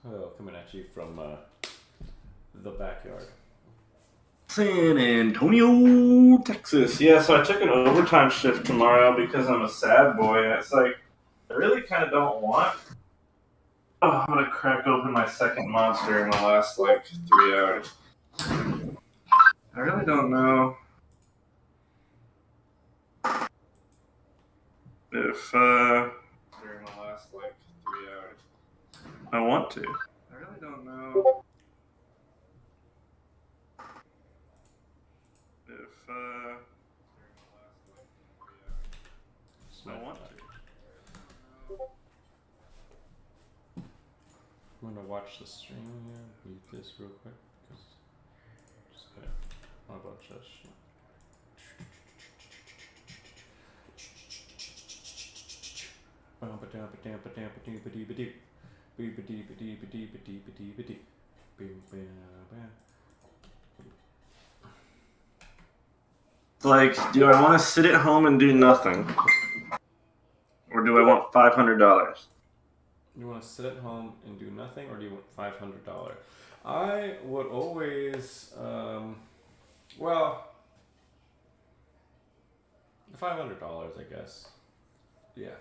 Hello, coming at you from the backyard. San Antonio, Texas. Yeah, so I took an overtime shift tomorrow because I'm a sad boy. And it's like, I really kind of don't want. Oh, I'm going to crack open my second monster in the last, 3 hours. I really don't know if, during the last, 3 hours, I want to. I really don't know if, during the last, 3 hours, I want to. I'm gonna watch the stream here, mute this real quick, because just got a bunch of shit. Like, do I want to sit at home and do nothing? Or do I want $500? You want to sit at home and do nothing, or do you want $500? I would always, well, $500, I guess. Yeah.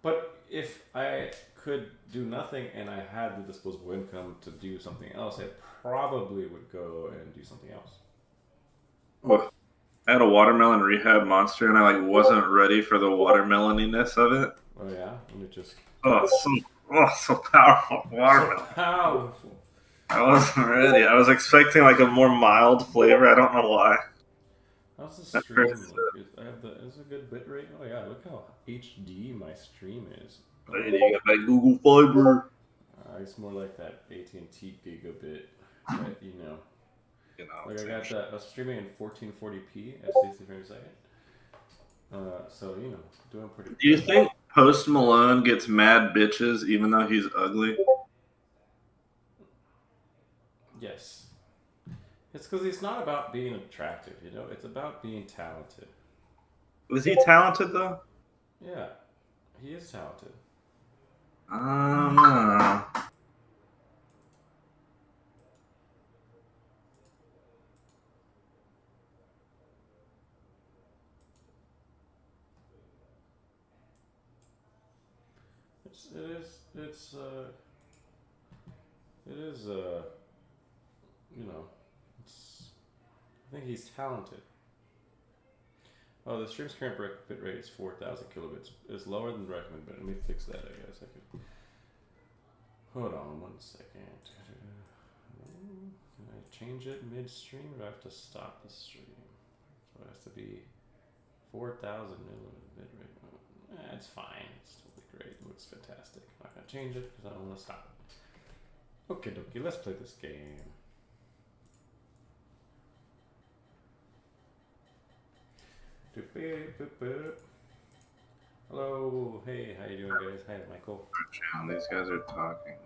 But if I could do nothing and I had the disposable income to do something else, I probably would go and do something else. Well, I had a watermelon rehab monster, and I wasn't ready for the watermeloniness of it. Oh yeah, and it just. So powerful watermelon. So powerful. I wasn't ready. I was expecting a more mild flavor. I don't know why. How's the stream look? Is it a good bit rate? Oh yeah, look how HD my stream is. Hey, you got that Google Fiber. It's more like that AT&T gigabit, but I got that. I was streaming in 1440p at 60 frames a second. So doing pretty. Do you think Post Malone gets mad bitches even though he's ugly? Yes. It's because he's not about being attractive, it's about being talented. Was he talented though? Yeah, he is talented. I don't know. I think he's talented. Oh, the stream's current bit rate is 4,000 kilobits. It's lower than the recommended, but let me fix that, I guess. Hold on 1 second. Can I change it mid-stream, or do I have to stop the stream? So it has to be 4,000 bit rate. It's fine. It's totally great. It looks fantastic. I'm not going to change it because I don't want to stop it. Okay, dokie. Let's play this game. Hello, hey, how you doing, guys? Hi, Michael. These guys are talking.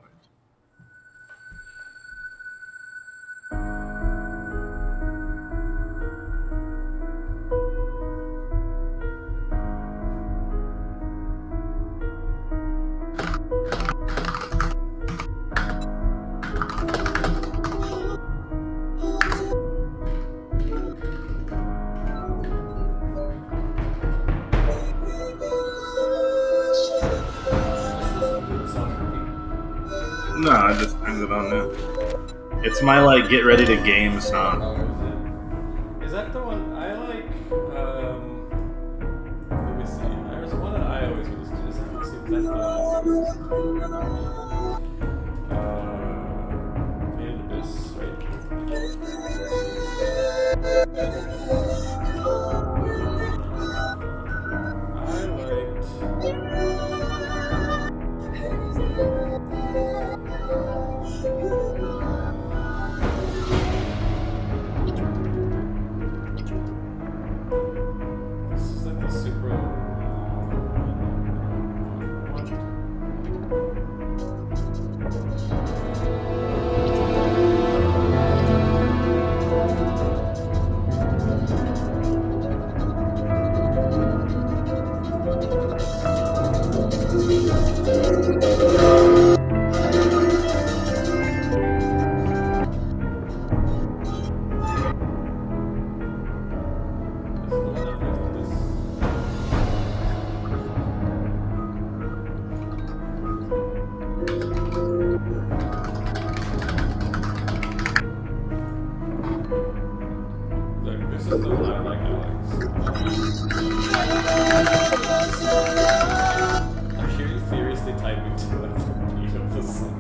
No, I just turned it on now. It's my get ready to game song. Oh, is that the one I like? Let me see. There's one that I always listen to. Is that the Made in Abyss, I liked. This is like the super.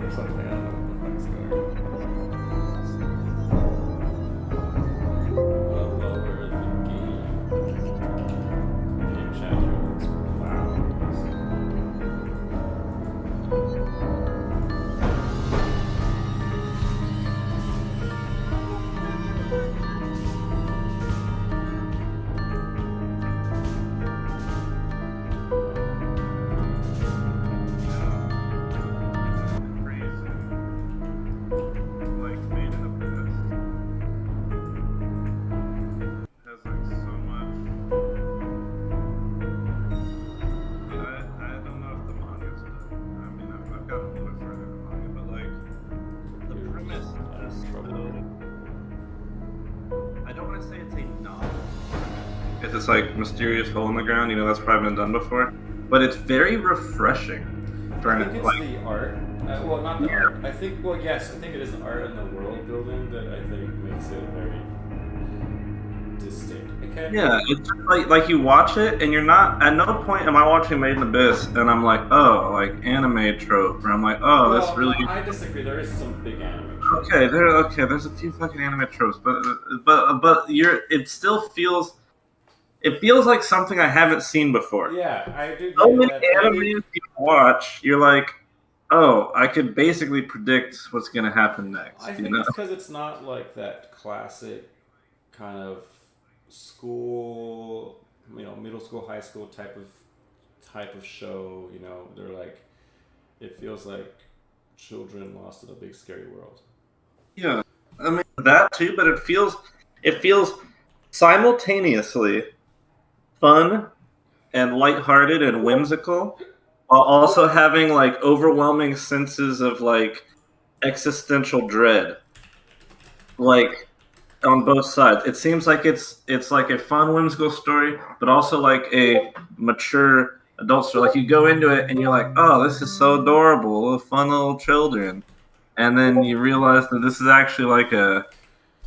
or something. I don't know what the fuck's going on. We'll lower the game changer looks loud. It's like mysterious hole in the ground, that's probably been done before. But it's very refreshing. I think it's the art. Well, not the art. I think, yes, I think it is the art and the world building that I think makes it very distinct. Yeah, it's just like you watch it and you're not, at no point am I watching Made in Abyss and I'm like, oh, like anime trope, or I'm like, oh, this really... No, I disagree. There is some big anime tropes. There's a few fucking anime tropes, but it still feels... It feels like something I haven't seen before. Yeah, I do. So many animes you watch, you're like, oh, I could basically predict what's going to happen next. I think it's because it's not like that classic kind of school, middle school, high school type of show. They're like, it feels like children lost in a big scary world. Yeah, I mean that too, but it feels simultaneously fun and lighthearted and whimsical, while also having like overwhelming senses of like existential dread, like on both sides. It seems like it's like a fun whimsical story, but also like a mature adult story. Like you go into it and you're like, oh, this is so adorable, little fun little children, and then you realize that this is actually like a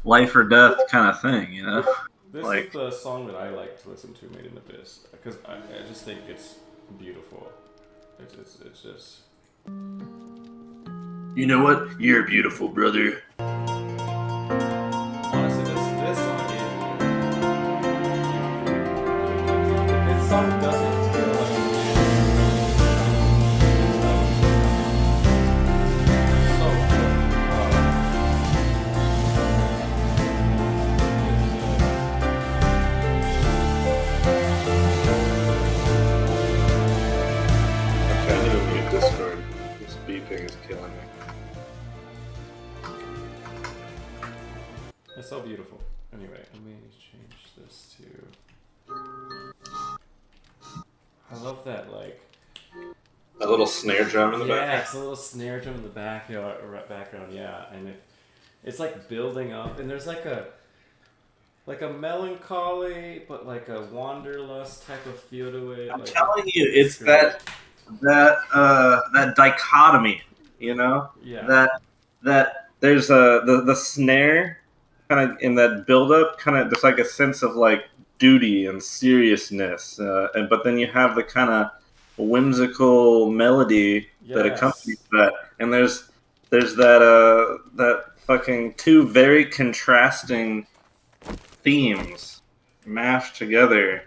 life or death kind of thing, This is the song that I like to listen to, Made in Abyss, because I just think it's beautiful. It's just... You know what? You're beautiful, brother. Honestly, this song is... If this song doesn't feel like... so good. Discord. This beeping is killing me. It's so beautiful. Anyway, let me change this to... I love that, like... A little snare drum in the background? Yeah, it's a little snare drum in the background, yeah. And it's like building up, and there's like a melancholy, but like a wanderlust type of feel to it. I'm telling you, it's that dichotomy, Yeah. That there's the snare kind of in that build-up, kind of there's like a sense of like duty and seriousness, but then you have the kind of whimsical melody that accompanies that, and there's that fucking two very contrasting themes mashed together,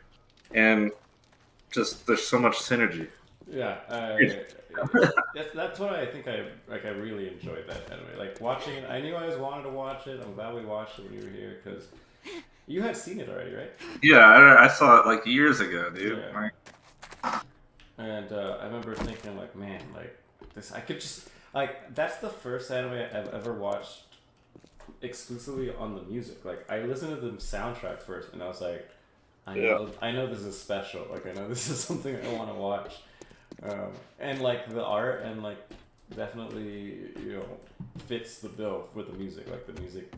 and just there's so much synergy. Yeah, that's what I think. I really enjoyed that anime. Like watching it, I knew I always wanted to watch it. I'm glad we watched it when you were here, because you had seen it already, right? Yeah, I saw it like years ago, dude. Yeah. And I remember thinking, like, man, like this, I could just like that's the first anime I've ever watched exclusively on the music. Like I listened to the soundtrack first, and I was like, I know this is special. Like I know this is something I want to watch. And like the art and like definitely fits the bill with the music. Like the music,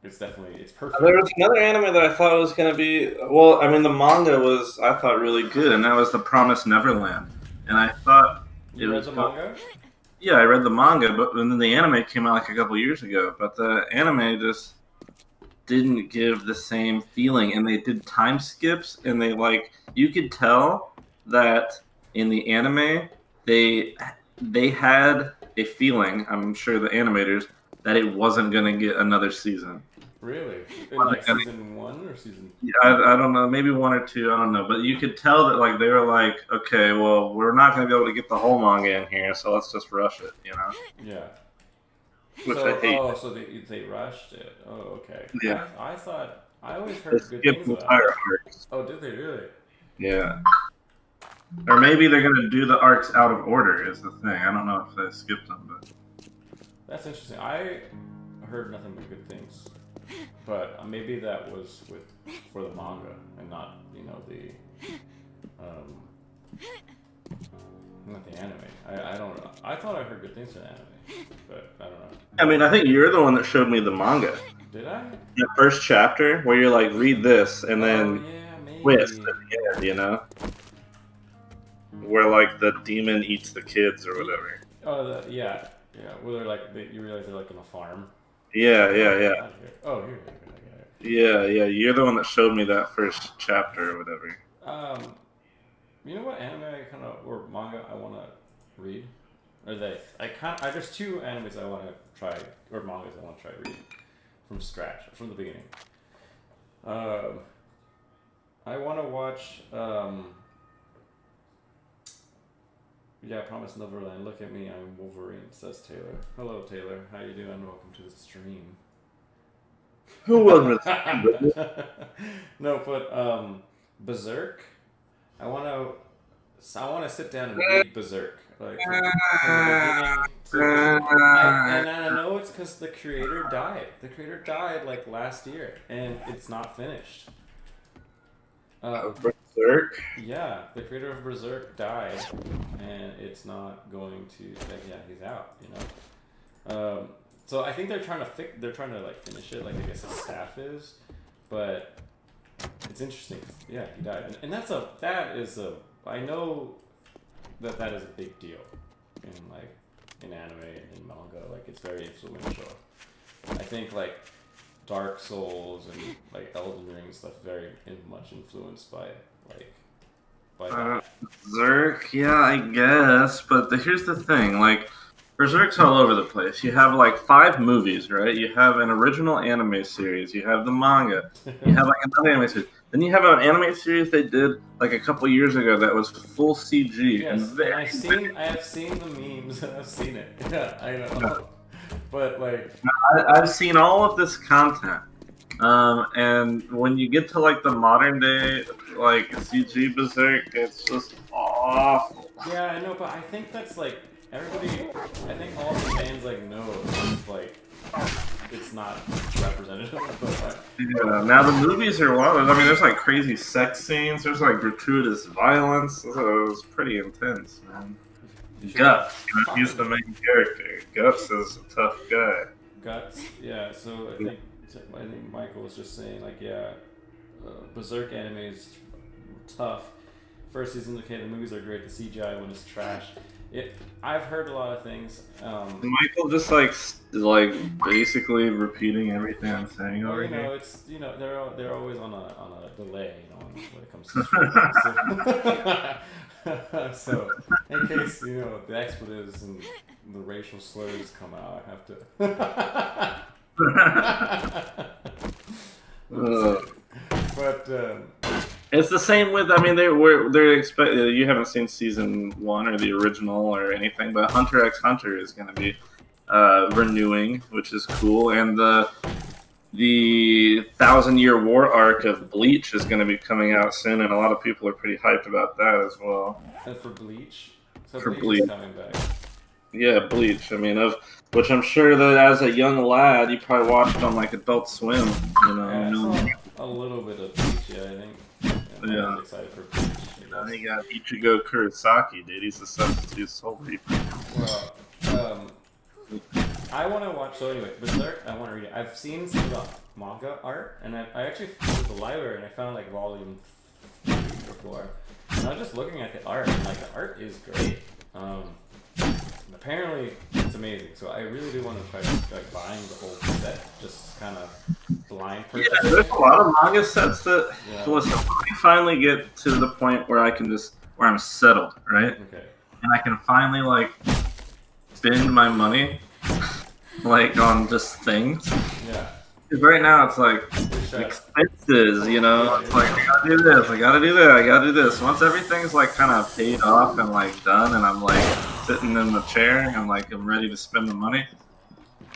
it's perfect. There was another anime that I thought was gonna be the manga was I thought really good, and that was The Promised Neverland. And I thought you read the manga? Yeah, I read the manga, but then the anime came out like a couple years ago. But the anime just didn't give the same feeling, and they did time skips, and you could tell that in the anime they had a feeling, I'm sure the animators, that it wasn't going to get another season. Really? In like season 1 or season? Yeah, I don't know, maybe 1 or 2, I don't know. But you could tell that like they were like, okay, well, we're not going to be able to get the whole manga in here, so let's just rush it, you know? Yeah. Which so, I hate. Oh, so they rushed it. Oh, okay. Yeah. I thought I always heard good skipped things about entire it. arcs. Oh, did they really? Yeah. Or maybe they're going to do the arcs out of order is the thing. I don't know if they skipped them, but That's interesting. I heard nothing but good things, but maybe that was for the manga and not not the anime. I don't know. I thought I heard good things for the anime, but I don't know. I mean, I think you're the one that showed me the manga. Did I? The first chapter where you're like, read this, and then twist at the end, you know? Where like the demon eats the kids or whatever. Oh, yeah. Where they're like, you realize they're like on a farm. Yeah. Oh, here. Yeah. You're the one that showed me that first chapter or whatever. You know what anime or manga I want to read? Or there's 2 animes I want to try, or mangas I want to try reading from scratch, from the beginning. I want to watch. Yeah, Promised Neverland. Look at me, I'm Wolverine, says Taylor. Hello, Taylor. How you doing? Welcome to the stream. Who was it? No, but Berserk. I want to sit down and read Berserk, like from the beginning. And I know it's because the creator died. The creator died like last year, and it's not finished. Berserk? Yeah, the creator of Berserk died, and it's not going to. Yeah, he's out. You know. So I think they're trying to like finish it, like I guess his staff is, but it's interesting. Yeah, he died, and that is a. I know that is a big deal in anime and in manga. Like it's very influential. I think like Dark Souls and like Elden Ring and stuff very much influenced by that. Berserk, yeah, I guess. But here's the thing, like Berserk's all over the place. You have like 5 movies, right? You have an original anime series. You have the manga. You have like another anime series. Then you have an anime series they did like a couple years ago that was full CG. Yes, and I have seen the memes. I've seen it. Yeah, I know. But like, I've seen all of this content, and when you get to like the modern day like CG Berserk, it's just awful. Yeah, I know, but I think that's like everybody. I think all the fans like know it's like it's not representative of the life. Yeah, now the movies are wild. I mean, there's like crazy sex scenes. There's like gratuitous violence. So it was pretty intense, man. Guts, he's the main character. Guts is a tough guy. Guts, yeah. So I think Michael was just saying like, yeah, Berserk anime is tough. First season, okay, the movies are great. The CGI one is trash. I've heard a lot of things. Michael just like basically repeating everything I'm saying over here. It's they're always on a delay, when it comes to so in case the expletives and the racial slurs come out, I have to. But it's the same with. I mean, they're expecting. You haven't seen season 1 or the original or anything, but Hunter x Hunter is going to be renewing, which is cool, and the 1,000-year war arc of Bleach is going to be coming out soon, and a lot of people are pretty hyped about that as well. And for Bleach, Bleach is coming back. Yeah, Bleach. I mean, which I'm sure that as a young lad, you probably watched on like Adult Swim. Yeah, I saw a little bit of Bleach. Yeah, I think. Yeah. I'm excited for Bleach. I think Ichigo Kurosaki, dude. He's the substitute Soul Reaper. Well, I want to watch. So anyway, Berserk, I want to read it. I've seen some of the manga art, and I actually went to the library and I found like volume 3 or 4. And I was just looking at the art, and like the art is great. Apparently, it's amazing. So I really do want to try like buying the whole set, just kind of blind purchase. Yeah, there's a lot of manga sets that. Yeah. Listen, I finally get to the point where I'm settled, right? Okay. And I can finally like spend my money like on just things. Yeah. Because right now it's like expenses, you know. It's like I gotta do this, I gotta do that, I gotta do this. Once everything's like kind of paid off and like done, and I'm like sitting in the chair and like I'm ready to spend the money,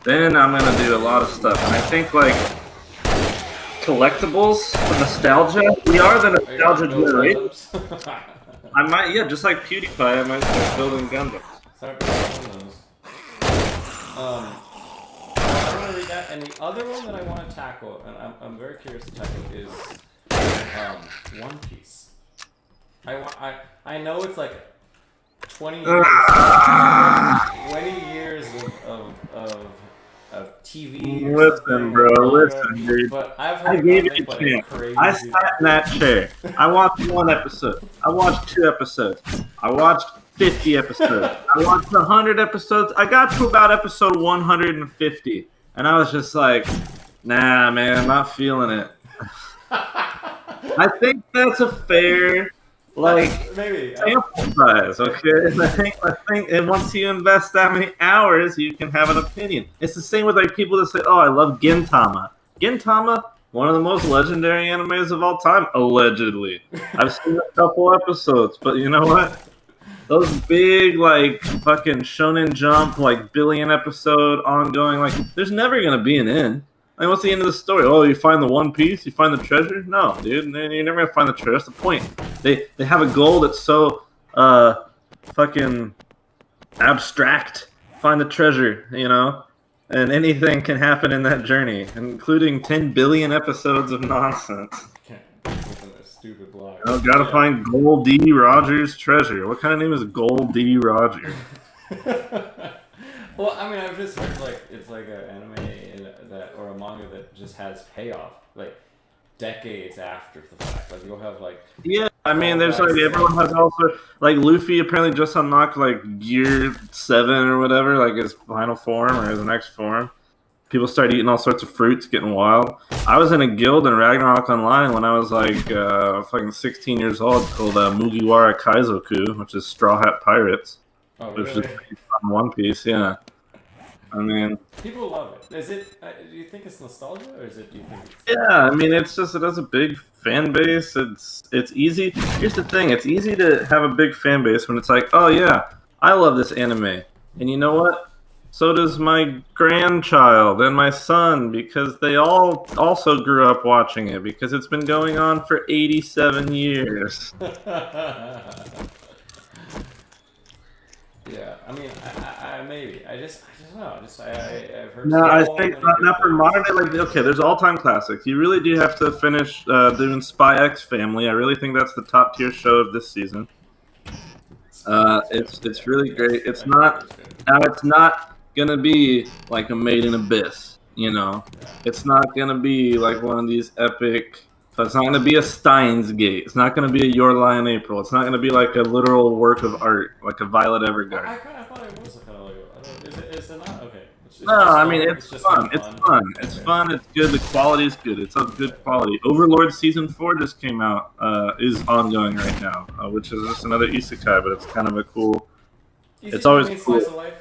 then I'm gonna do a lot of stuff. And I think like collectibles, the nostalgia. We are the nostalgia generation. I might, yeah, just like PewDiePie, I might start building Gundams. Start building those. I want to read that, and the other one that I want to tackle, and I'm very curious to tackle, is One Piece. I know it's like 20 years, 20 years of TV. Listen, bro, listen, dude. But I've heard I gave it a chance. I sat in that chair. I watched one episode. I watched 2 episodes. I watched 50 episodes. I watched 100 episodes. I got to about episode 150. And I was just like, nah, man, I'm not feeling it. I think that's a fair, like, maybe sample size, okay? I think, and once you invest that many hours, you can have an opinion. It's the same with, like, people that say, oh, I love Gintama. Gintama, one of the most legendary animes of all time, allegedly. I've seen a couple episodes, but you know what? Those big, like, fucking Shonen Jump, like, billion episode ongoing, like, there's never gonna be an end. Like, what's the end of the story? Oh, you find the One Piece? You find the treasure? No, dude, you're never gonna find the treasure. That's the point. They have a goal that's so, fucking abstract. Find the treasure, you know? And anything can happen in that journey, including 10 billion episodes of nonsense. Stupid blog. Oh, gotta find Gold D. Rogers' treasure. What kind of name is Gold D. Rogers? Well, I mean, I've just heard like it's like an anime that or a manga that just has payoff like decades after the fact. Like you'll have like I mean, there's like everyone has also like Luffy apparently just unlocked like Gear 7 or whatever, like his final form or his next form. People start eating all sorts of fruits, getting wild. I was in a guild in Ragnarok Online when I was like fucking 16 years old called Mugiwara Kaizoku, which is Straw Hat Pirates. Oh, which really? is based on One Piece, yeah. I mean, people love it. Is it? Do you think it's nostalgia, or is it? Do you think? Yeah, I mean, it's just it has a big fan base. It's easy. Here's the thing: it's easy to have a big fan base when it's like, oh yeah, I love this anime, and you know what? So does my grandchild and my son, because they all also grew up watching it because it's been going on for 87 years. Yeah, I mean, I maybe. I just don't know. I've heard. No, I think not for modern day. Like, okay, there's all-time classics. You really do have to finish doing Spy X Family. I really think that's the top tier show of this season. It's really great. It's not gonna be like a Made in Abyss, you know. It's not gonna be like one of these epic. It's not gonna be a Steins Gate. It's not gonna be a Your Lie in April. It's not gonna be like a literal work of art, like a Violet Evergarden. I thought it was kind of like. Is it not? Okay. No, I mean it's fun. It's fun. It's fun. It's good. The quality is good. It's of good quality. Overlord season 4 just came out. Is ongoing right now, which is just another isekai, but it's kind of a cool. It's always cool. Slice of life?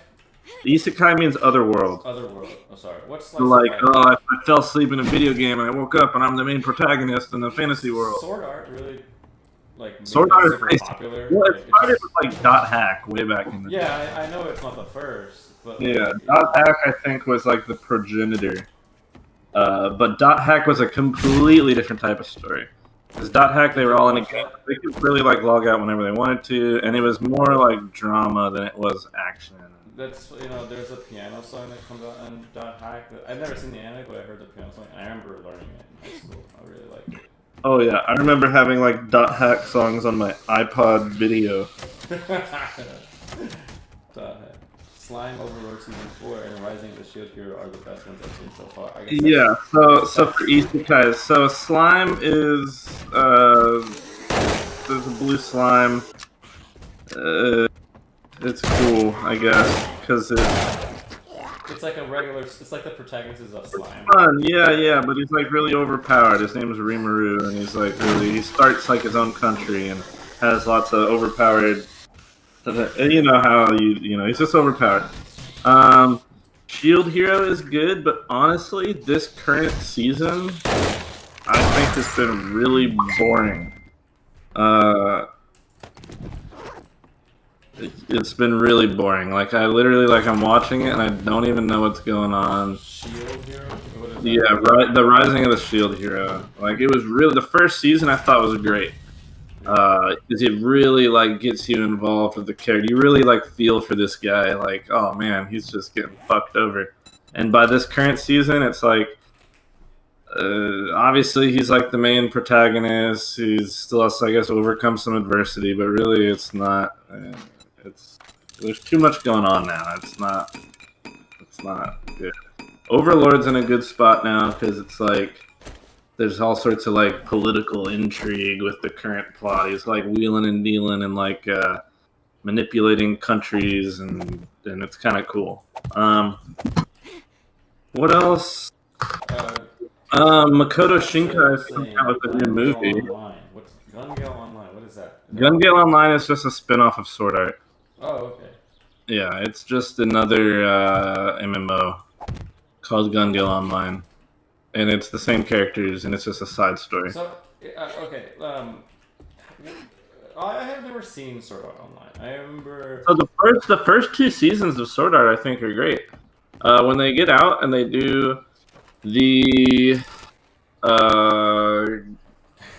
Isekai means otherworld. Otherworld. Oh, sorry. What's so like, I fell asleep in a video game and I woke up and I'm the main protagonist in the fantasy world. Sword art really, like, Sword art is popular. Well, it started with like Dot Hack way back in the day. Yeah, I know it's not the first, but yeah, Dot Hack I think was like the progenitor. But Dot Hack was a completely different type of story. Because Dot Hack, they were all in a game. They could really like log out whenever they wanted to, and it was more like drama than it was action. That's, there's a piano song that comes out on Dot Hack. I've never seen the anime, but I heard the piano song, and I remember learning it in high school. I really liked it. Oh yeah, I remember having like Dot Hack songs on my iPod video. Dot Hack. Slime, Overlord Season 4, and Rising of the Shield Hero are the best ones I've seen so far. I guess yeah, so for isekais, so Slime is there's a blue slime. It's cool, I guess, because it's like a regular. It's like the protagonist is a slime. Fun, yeah, but he's like really overpowered. His name is Rimuru, and he's like he starts like his own country and has lots of overpowered. You know how he's just overpowered. Shield Hero is good, but honestly, this current season, I think has been really boring. It's been really boring. Like I literally, like I'm watching it and I don't even know what's going on. Shield Hero? What is that? Yeah, right. The Rising of the Shield Hero. Like it was really the first season. I thought was great. Because it really like gets you involved with the character. You really like feel for this guy. Like, oh man, he's just getting fucked over. And by this current season, it's like obviously he's like the main protagonist. He still has to, I guess, overcome some adversity, but really, it's not. There's too much going on now. It's not good. Overlord's in a good spot now because it's like there's all sorts of like political intrigue with the current plot. He's like wheeling and dealing and like manipulating countries, and it's kind of cool. What else? Makoto Shinkai is coming out with a new movie. What's Gun Gale Online? What is that? Gun Gale Online is just a spin-off of Sword Art. Oh, okay. Yeah, it's just another MMO called Gun Gale Online, and it's the same characters, and it's just a side story. So, okay. I have never seen Sword Art Online. I remember. So the first two seasons of Sword Art, I think, are great. When they get out and they do the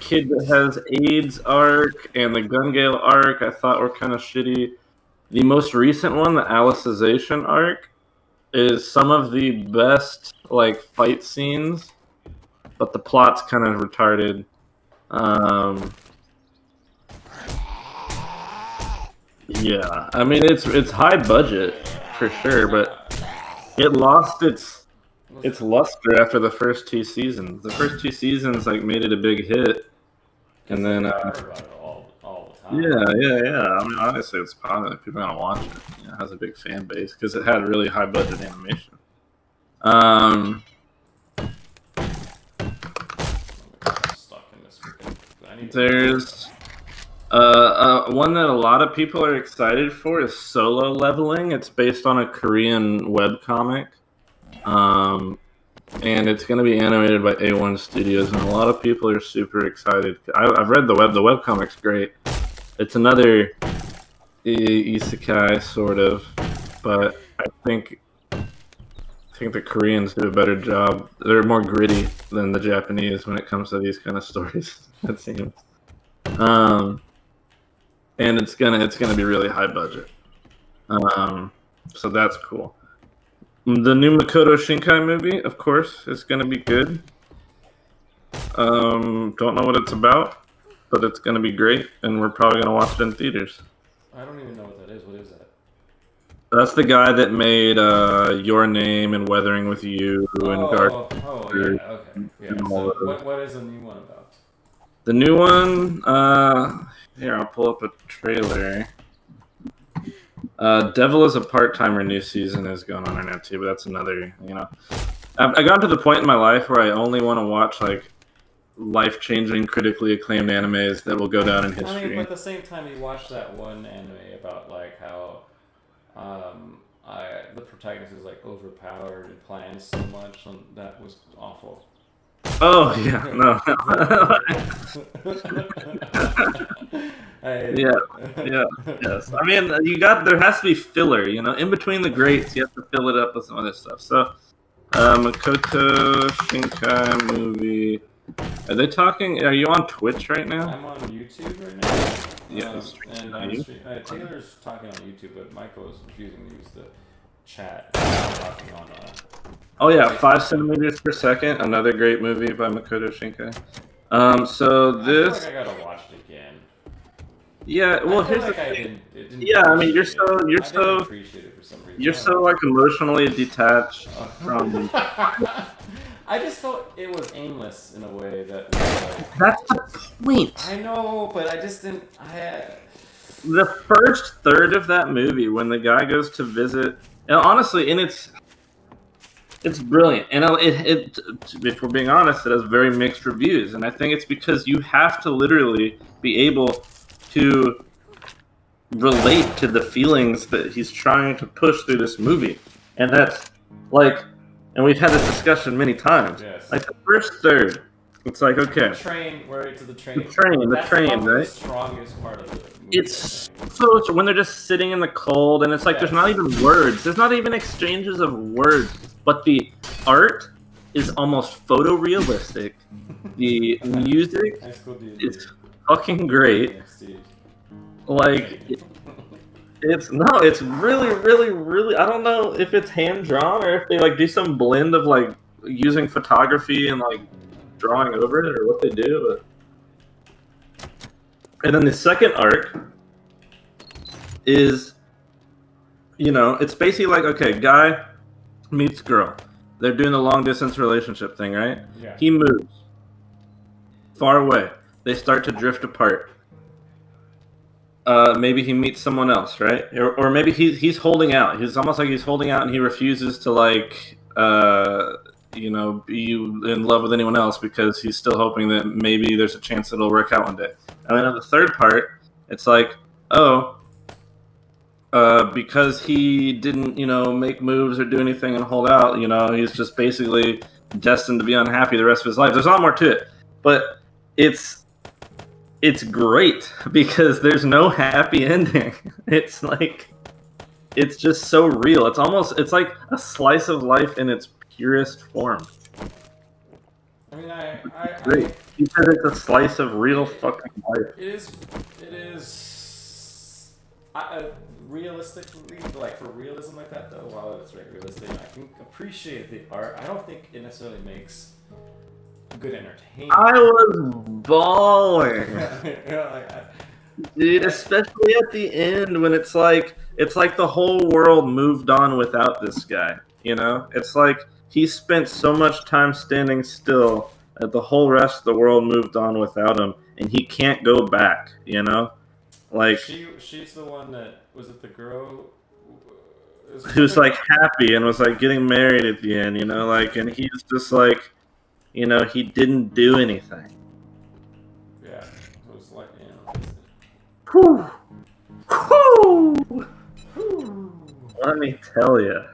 kid that has AIDS arc and the Gun Gale arc, I thought were kind of shitty. The most recent one, the Alicization arc, is some of the best like fight scenes, but the plot's kind of retarded. Yeah, I mean it's high budget for sure, but it lost its luster after the first two seasons. The first two seasons like made it a big hit, and then all the time. yeah. I mean, honestly, it's popular. People are gonna watch it. You know, it has a big fan base because it had really high budget animation. I'm stuck in this freaking. There's one that a lot of people are excited for is Solo Leveling. It's based on a Korean webcomic. And it's going to be animated by A1 Studios, and a lot of people are super excited. I've read the webcomic's great. It's another isekai, sort of, but I think the Koreans do a better job. They're more gritty than the Japanese when it comes to these kind of stories, it seems. And it's gonna be really high budget. So that's cool. The new Makoto Shinkai movie, of course, is gonna be good. Don't know what it's about, but it's gonna be great, and we're probably gonna watch it in theaters. I don't even know what that is. What is that? That's the guy that made Your Name and Weathering with You and Dark. Oh, yeah, okay. Yeah. So what is the new one about? The new one, here, I'll pull up a trailer. Devil is a Part-Timer new season is going on right now too, but that's another, I got to the point in my life where I only want to watch like life-changing, critically acclaimed animes that will go down in history. I mean, but at the same time, you watch that one anime about like how the protagonist is like overpowered and plans so much, and that was awful. Oh yeah, no. Yes. I mean, there has to be filler, in between the greats, you have to fill it up with some other stuff. So, Makoto Shinkai movie. Are they talking? Are you on Twitch right now? I'm on YouTube right now. Yes. Taylor's talking on YouTube, but Michael is refusing to use the chat. Talking on. Oh yeah, 5 centimeters per second. Another great movie by Makoto Shinkai. So this. I feel like I gotta watch it again. Yeah, well, here's like the thing. I mean, you're so appreciate it for some reason. you're so like emotionally detached from. I just felt it was aimless in a way that was like. That's the point. I know, but I just didn't. The first third of that movie, when the guy goes to visit, and honestly, it's brilliant, and if we're being honest, it has very mixed reviews, and I think it's because you have to literally be able to relate to the feelings that he's trying to push through this movie. And that's like, and we've had this discussion many times. Yes. Like the first third, it's like okay. The train, where to the train. The train, right? The strongest part of the movie. It's so when they're just sitting in the cold, and it's like there's not even words. There's not even exchanges of words, but the art is almost photorealistic. The music is fucking great. Like it's really. I don't know if it's hand drawn or if they like do some blend of like using photography and like drawing over it or what they do. But... And then the second arc is, you know, it's basically like okay, guy meets girl. They're doing the long distance relationship thing, right? Yeah. He moves far away. They start to drift apart. Maybe he meets someone else, right? Or maybe he's holding out. He's almost like he's holding out, and he refuses to like, you know, be in love with anyone else because he's still hoping that maybe there's a chance it'll work out one day. And then on the third part, it's like, oh, because he didn't, you know, make moves or do anything and hold out, you know, he's just basically destined to be unhappy the rest of his life. There's a lot more to it, but it's great because there's no happy ending. It's like, it's just so real. It's like a slice of life in its purest form. I mean, great. He said it's a slice of real fucking life. It is. Realistically, like for realism like that though, while it's very realistic, I can appreciate the art. I don't think it necessarily makes good entertainment. I was bawling. Dude, especially at the end when it's like the whole world moved on without this guy, you know? It's like he spent so much time standing still that the whole rest of the world moved on without him, and he can't go back, you know? Like she's the one that was it the girl who's like happy and was like getting married at the end, you know, like, and he's just like, you know, he didn't do anything. Yeah, it was like, you know. Whew. Let me tell you.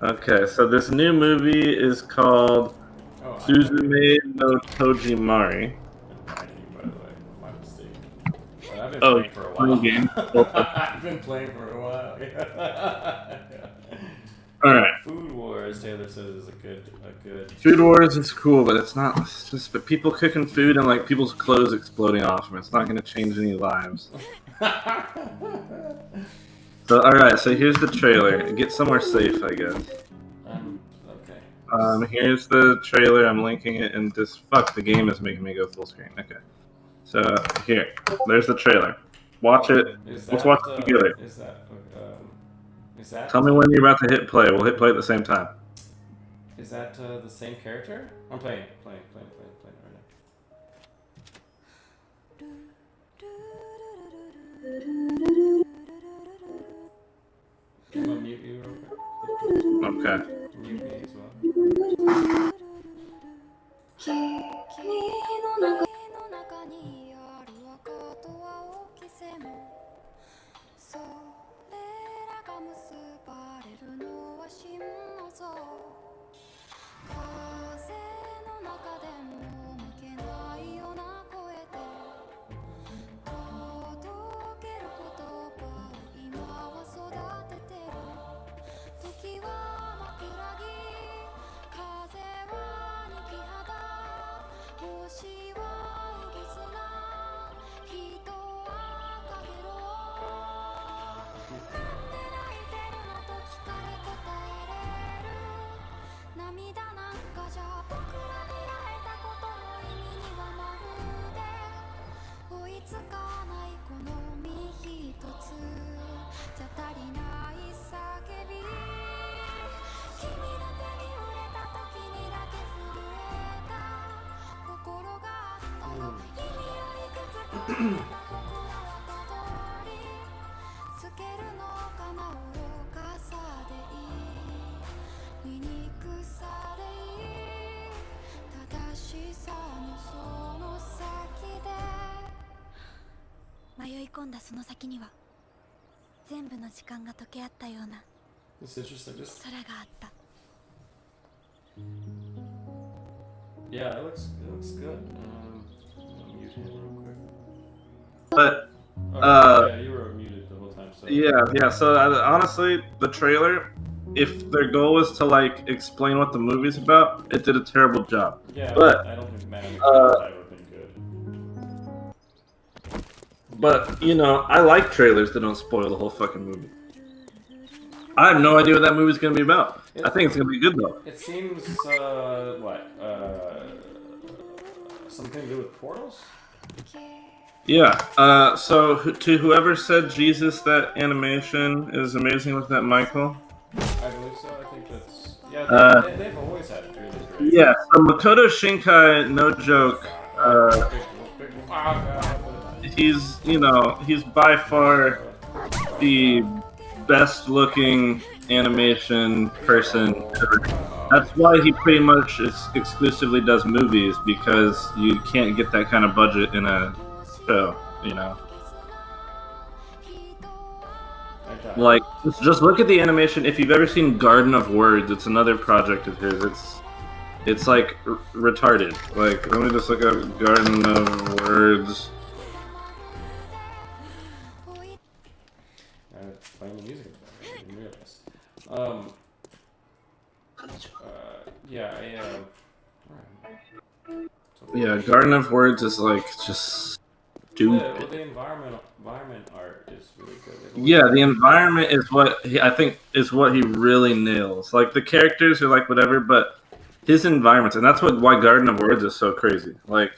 Okay, so this new movie is called Suzume no Tojimari. I've been playing for a while. Game. I've been playing for a while. All right. Food Wars, Taylor says, is a good. Food Wars is cool, but it's not. It's just but people cooking food and like people's clothes exploding off them. It's not going to change any lives. So all right. So here's the trailer. Get somewhere safe, I guess. Okay. Here's the trailer. I'm linking it in this. Fuck, the game is making me go full screen. Okay. So here, there's the trailer. Watch it. Let's watch it together. Is that? Tell me when you're about to hit play. We'll hit play at the same time. Is that the same character? I'm playing right now. I'm gonna mute you real quick. Okay. Mute me as well. 迷い込んだその先には全部の時間が溶け合ったような It's interesting. Just yeah, it looks good. I'll mute him real quick. But Yeah, you were muted the whole time. So yeah. So honestly, the trailer, if their goal was to like explain what the movie's about, it did a terrible job. yeah, but I don't think Man of the Trailer's ever been good. But you know, I like trailers that don't spoil the whole fucking movie. I have no idea what that movie's gonna be about. I think it's gonna be good though. It seems something to do with portals. Yeah. So to whoever said Jesus, that animation is amazing with that Michael. I believe so. I think that's they've always had really great. Yeah. So Makoto Shinkai, no joke. He's he's by far the best looking animation person ever. That's why he pretty much exclusively does movies, because you can't get that kind of budget in a show, you know. Like, just look at the animation. If you've ever seen Garden of Words, it's another project of his. It's like retarded. Like, let me just look up Garden of Words. Playing the music. I didn't realize. Yeah, Garden of Words is like just stupid. The environment art is really good. Yeah, the environment is what I think is what he really nails. Like the characters are like whatever, but his environments, and that's why Garden of Words is so crazy. Like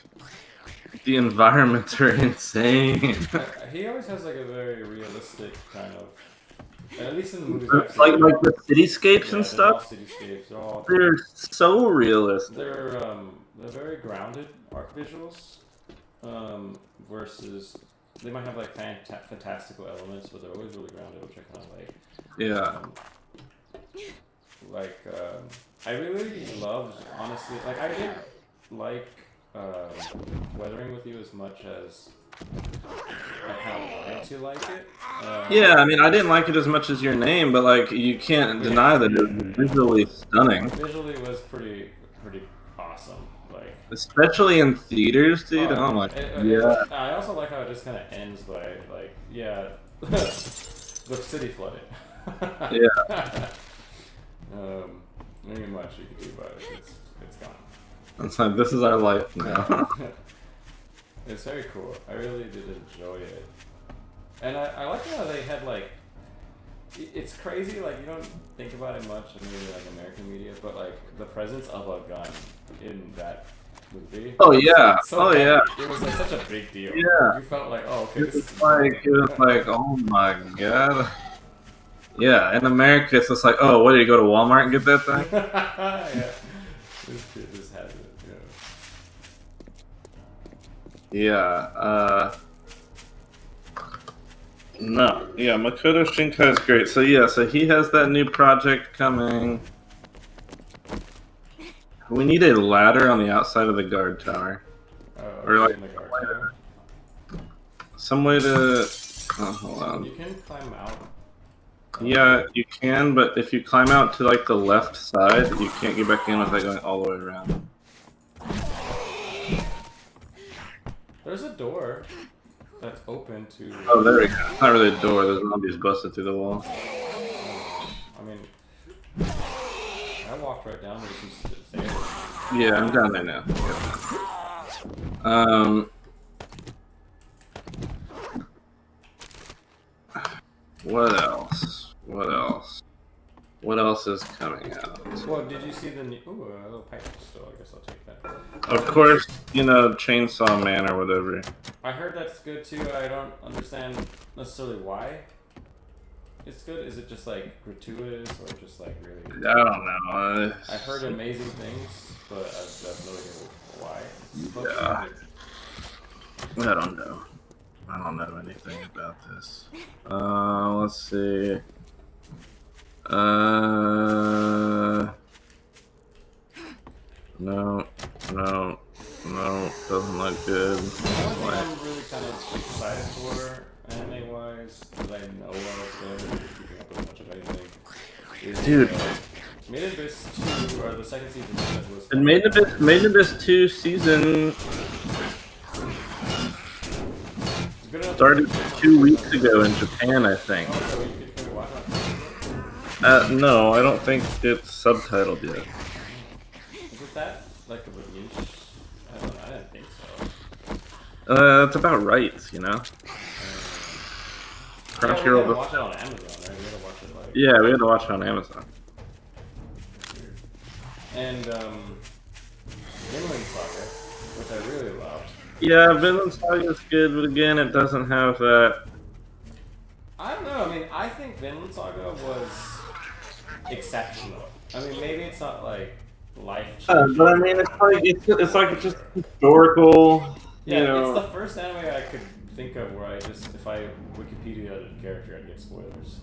the environments are insane. He always has like a very realistic kind of. At least in the movies, like the cityscapes and stuff. They're so realistic. They're very grounded art visuals, versus they might have like fantastical elements, but they're always really grounded, which I kind of like. Yeah. I really loved, honestly. Like I didn't like Weathering with You as much as I kind of wanted to like it. Yeah, I mean, I didn't like it as much as Your Name, but like you can't deny that it was visually stunning. Visually was pretty awesome, like especially in theaters, dude. Oh my god! I also like how it just kind of ends by like, yeah, the city flooded. Yeah. Not much you can do about it. It's gone. It's like, this is our life now. It's very cool. I really did enjoy it. And I like how they had like, it's crazy, like you don't think about it much in maybe like American media, but like the presence of a gun in that movie. Oh yeah. Yeah. It was like such a big deal. Yeah. You felt like, oh okay. It was like, oh my god. Yeah, in America it's just like, oh, what, do you go to Walmart and get that thing? Yeah. This kid just has it, yeah. No. Yeah, Makoto Shinkai is great. So yeah, so he has that new project coming. We need a ladder on the outside of the guard tower. Or like the guard tower? Some way to hold on. You can climb out. Yeah, you can, but if you climb out to like the left side, you can't get back in without going all the way around. There's a door that's open to. Oh, there we go. It's not really a door. There's zombies busted through the wall. I mean, I walked right down there. Yeah, I'm down there now. What else? What else is coming out? Well, did you see the new... Ooh, a little pipe still. I guess I'll take that. Of course, Chainsaw Man or whatever. I heard that's good too. I don't understand necessarily why it's good. Is it just like gratuitous or just like really... I don't know. I've heard amazing things, but I have no idea why. Yeah. I don't know. I don't know anything about this. Let's see. No, doesn't look good. One thing I'm really kind of excited for, anime-wise, that I know of, keeping up with much of anything, Dude. Made in Abyss 2, or the second season was. And Made in Abyss 2 season started 2 weeks ago in Japan, I think. Oh, so you could watch it? No, I don't think it's subtitled yet. Is it that like a niche? I don't know. I didn't think so. It's about rights, you know. Yeah, we Crunchyroll. gotta watch it on Amazon, right? We gotta watch it like. Yeah, we had to watch it on Amazon. And Vinland Saga, which I really loved. Yeah, Vinland Saga is good, but again, it doesn't have that. I don't know. I mean, I think Vinland Saga was exceptional. I mean, maybe it's not like life-changing. But I mean, it's like just historical. Yeah, you know. it's the first anime I could think of where if I Wikipedia a character, I'd get spoilers.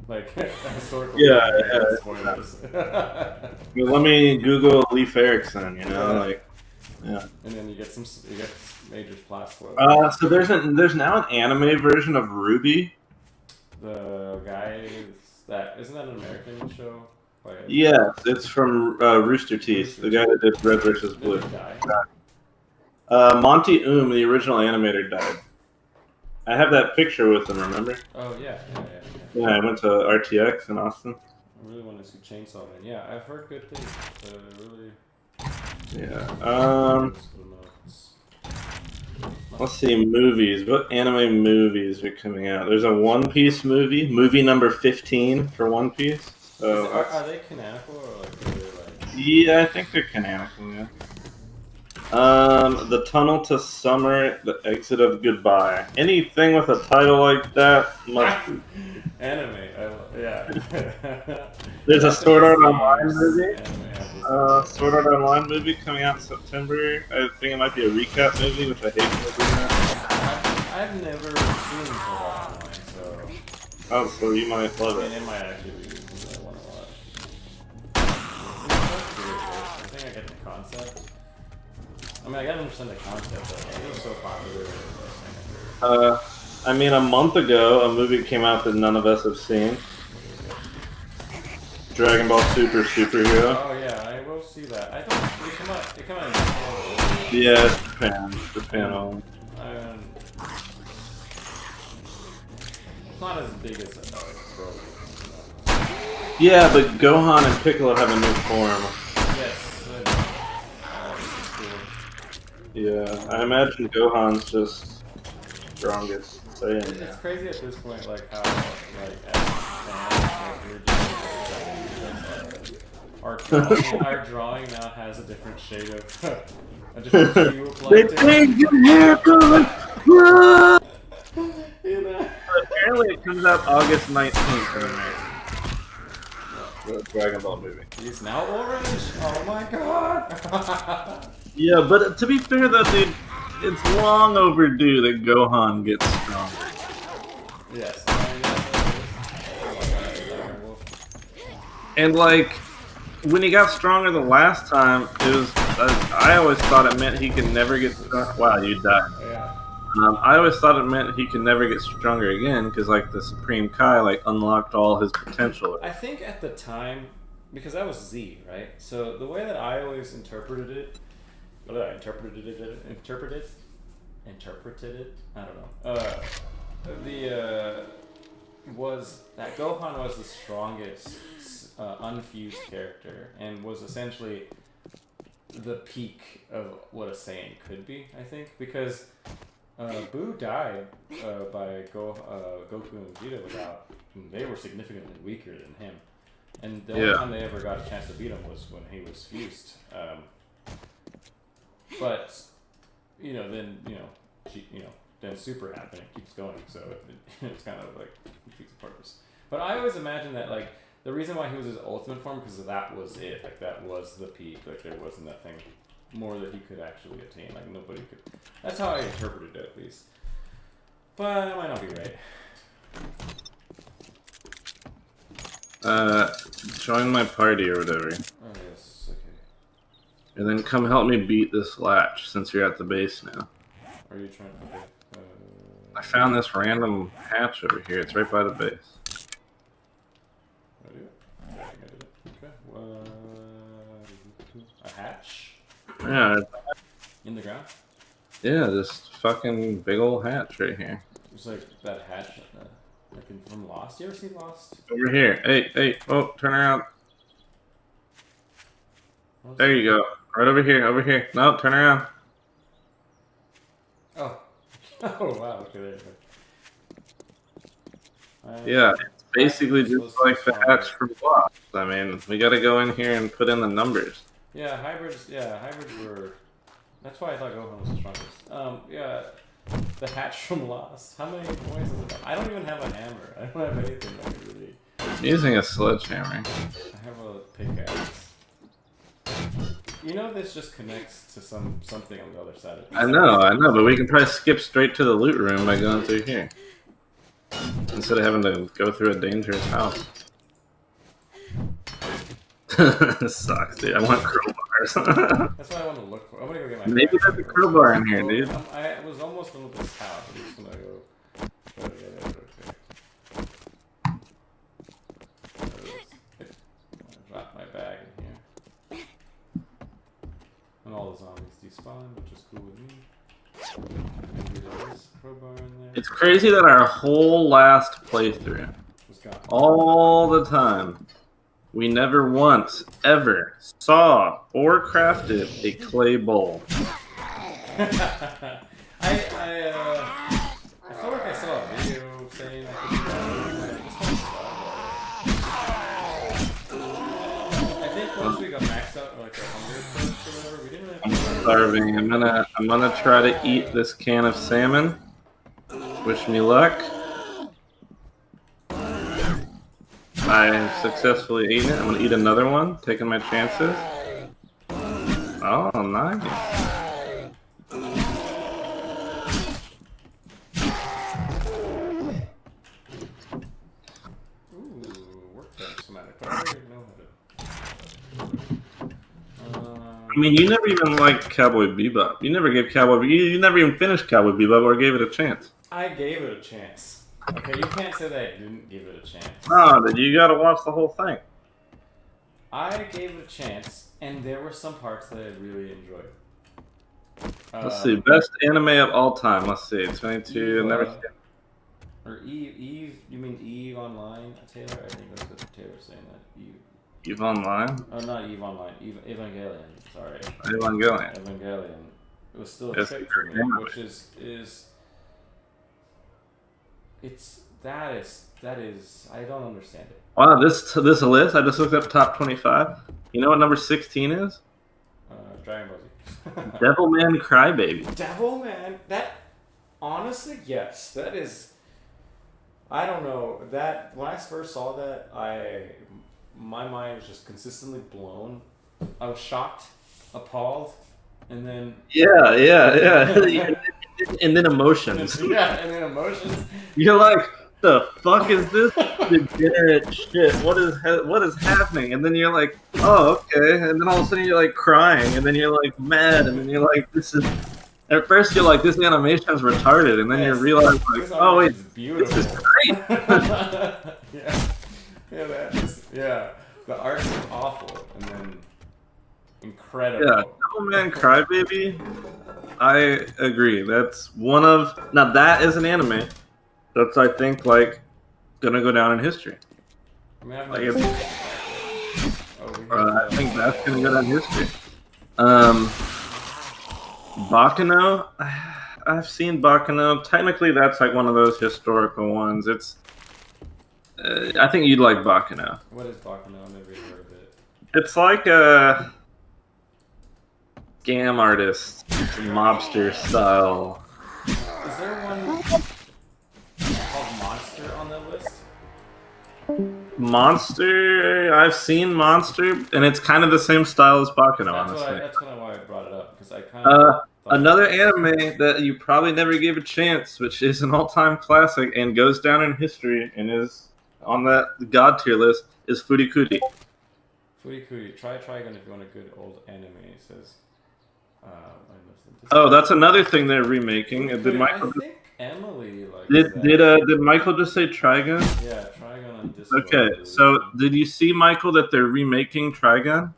Like historical. Yeah. Spoilers. Let me Google Leif Erikson. You know, like. Yeah. And then you get major plot spoilers. So there's now an anime version of Ruby. The guy isn't that an American show? Yes, it's from Rooster Teeth, the guy that did Red vs. Blue. Did he die? Monty the original animator, died. I have that picture with him, remember? Oh, yeah. Yeah, I went to RTX in Austin. I really want to see Chainsaw Man. Yeah, I've heard good things. Really. Yeah. Let's see, movies. What anime movies are coming out? There's a One Piece movie number 15 for One Piece. So are they canonical or like? Are they like... Yeah, I think they're canonical. Yeah. The Tunnel to Summer, The Exit of Goodbye. Anything with a title like that must be. Anime, yeah. There's a Sword Art Online movie. Sword Art Online movie coming out in September. I think it might be a recap movie, which I hate doing that. I've never seen Sword Art Online, so. Oh, so you might love it. I mean, it might actually be something I want to watch. I think I get the concept. I mean, I gotta understand the concept, but it was so popular. I mean, a month ago, a movie came out that none of us have seen. Dragon Ball Super Superhero. Oh yeah, I will see that. I thought it came out in Japan. Yeah, it's Japan only. It's not as big as Broly. Yeah, but Gohan and Piccolo have a new form. Yes. Yeah, I imagine Gohan's just strongest. It's crazy at this point, like how, like, as fans, like, our drawing now has a different shade of, a different hue applied to it. You know? Apparently it comes out August 19th in America. The Dragon Ball movie. He's now orange? Oh my god! Yeah, but to be fair though, dude, it's long overdue that Gohan gets stronger. Yes. And like, when he got stronger the last time, it was, I always thought it meant he could never get stronger. Wow, you died. Yeah. I always thought it meant he could never get stronger again, because like the Supreme Kai like unlocked all his potential. I think at the time, because that was Z, right? So the way that I always interpreted it, I don't know. Was that Gohan was the strongest unfused character and was essentially the peak of what a Saiyan could be, I think, because Boo died by Goku and Vegeta they were significantly weaker than him. And the only time they ever got a chance to beat him was when he was fused. But then Super happened. It keeps going, so it's kind of like defeats the purpose. But I always imagined that like the reason why he was his ultimate form because that was it. Like that was the peak. Like there wasn't nothing more that he could actually attain. Like nobody could. That's how I interpreted it, at least. But I might not be right. Join my party or whatever. Oh yes, okay. And then come help me beat this latch since you're at the base now. Are you trying to? Okay. I found this random hatch over here. It's right by the base. What do you? A hatch Yeah, in the ground. yeah, this fucking big old hatch right here. It's like that hatch, like from Lost. You ever seen Lost? Over here. Hey, oh, turn around. There you go. Right over here, over here. No, turn around. Oh. Oh wow. Okay, there you go. Yeah, it's basically Hybrids just was like the stronger. hatch from Lost. I mean, we gotta go in here and put in the numbers. Yeah, hybrids. Yeah, hybrids were. That's why I thought Gohan was the strongest. Yeah, the hatch from Lost. How many points is it? I don't even have a hammer. I don't have anything that could really. I'm using a sledgehammer. I have a pickaxe. You know, this just connects to something on the other side of it. I know, but we can probably skip straight to the loot room by going through here. Instead of having to go through a dangerous house. This sucks, dude. I want crowbars. That's what I want to look for. I'm gonna go get my. Maybe there's a crowbar in here, dude. I was almost done with this house. I'm just gonna go. Try to get it. Okay. Drop my bag in here. And all the zombies despawn, which is cool with me. Maybe there is a crowbar in there. It's crazy that our whole last playthrough, It's gone. all the time, we never once, ever saw or crafted a clay bowl. I feel like I saw a video saying I could do that. I think once we got maxed out, like 100 first or whatever, we didn't really have to. I'm starving. I'm gonna try to eat this can of salmon. Wish me luck. I have successfully eaten it. I'm gonna eat another one, taking my chances. Oh, nice. Ooh, workbench schematic. But I don't even know how to. I mean, you never even liked Cowboy Bebop. You never gave Cowboy. You never even finished Cowboy Bebop or gave it a chance. I gave it a chance. Okay, you can't say that I didn't give it a chance. No, dude, you gotta watch the whole thing. I gave it a chance, and there were some parts that I really enjoyed. Let's see, best anime of all time. Let's see, 22. Never seen. Or Eve, you mean Eve Online, Taylor? I think that's what Taylor was saying that. Eve. Eve Online. Oh, not Eve Online. Evangelion. Sorry. Evangelion. Evangelion. It was still a Yes, trick for me, yeah. which is that is I don't understand it. Wow, this list. I just looked up top 25. You know what number 16 is? Dragon Ball Z. Devilman Crybaby. Devilman. That honestly, yes, that is. I don't know that when I first saw that, my mind was just consistently blown. I was shocked, appalled, and then Yeah. And then emotions. and then emotions. You're like, the fuck is this degenerate shit? What is happening? And then you're like, oh, okay. And then all of a sudden you're like crying, and then you're like mad, and then you're like, this is. At first you're like, this animation is retarded, and then you realize like, This oh wait, is beautiful. this is great. yeah. The art is awful, and then incredible. Yeah, Devilman Crybaby. I agree. That's one of now that is an anime that's I think like gonna go down in history. I mean, I've Like never it's, I I think that's gonna go down in history. Baccano. I've seen Baccano. Technically, that's like one of those historical ones. It's. I think you'd like Baccano. What is Baccano? I've never even heard of it. It's like a scam artist, mobster style. Is there one called Monster on that list? Monster. I've seen Monster, and it's kind of the same style as Baccano, That's honestly. that's kind of why I brought it up because I kind of Another anime that you probably never gave a chance, which is an all-time classic and goes down in history and is on that god tier list, is Furikuri. Furikuri. Try again if you want a good old anime. It says. Oh, that's another thing they're remaking. Did I Michael? think Emily like Did Michael just say Trigun? Yeah, Trigun on Discord. Okay, so did you see, Michael, that they're remaking Trigun?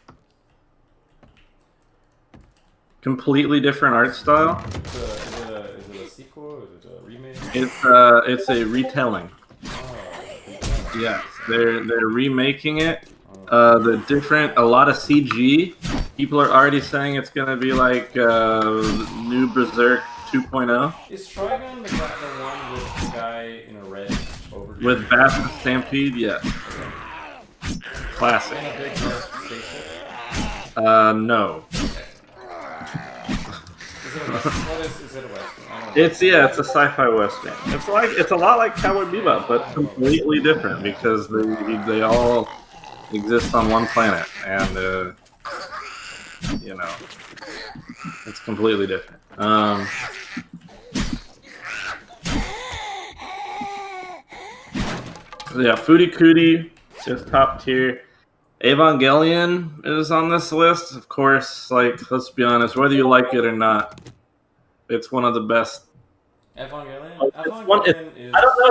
Completely different art style. Is it a sequel? Is it a remake? It's a retelling. Oh, Yes, they're remaking it. A lot of CG. People are already saying it's gonna be like new Berserk 2.0 is Trigun the one with the guy in a red overview? with Bass and Stampede. Yes, classic. And a big red spaceship? No. Is it a western? It's a sci-fi western. It's a lot like Cowboy Bebop, but completely different because they all exist on one planet, and you know, it's completely different. Yeah, Foodie Cootie is top tier. Evangelion is on this list, of course. Like, let's be honest, whether you like it or not, it's one of the best. Evangelion? I don't know if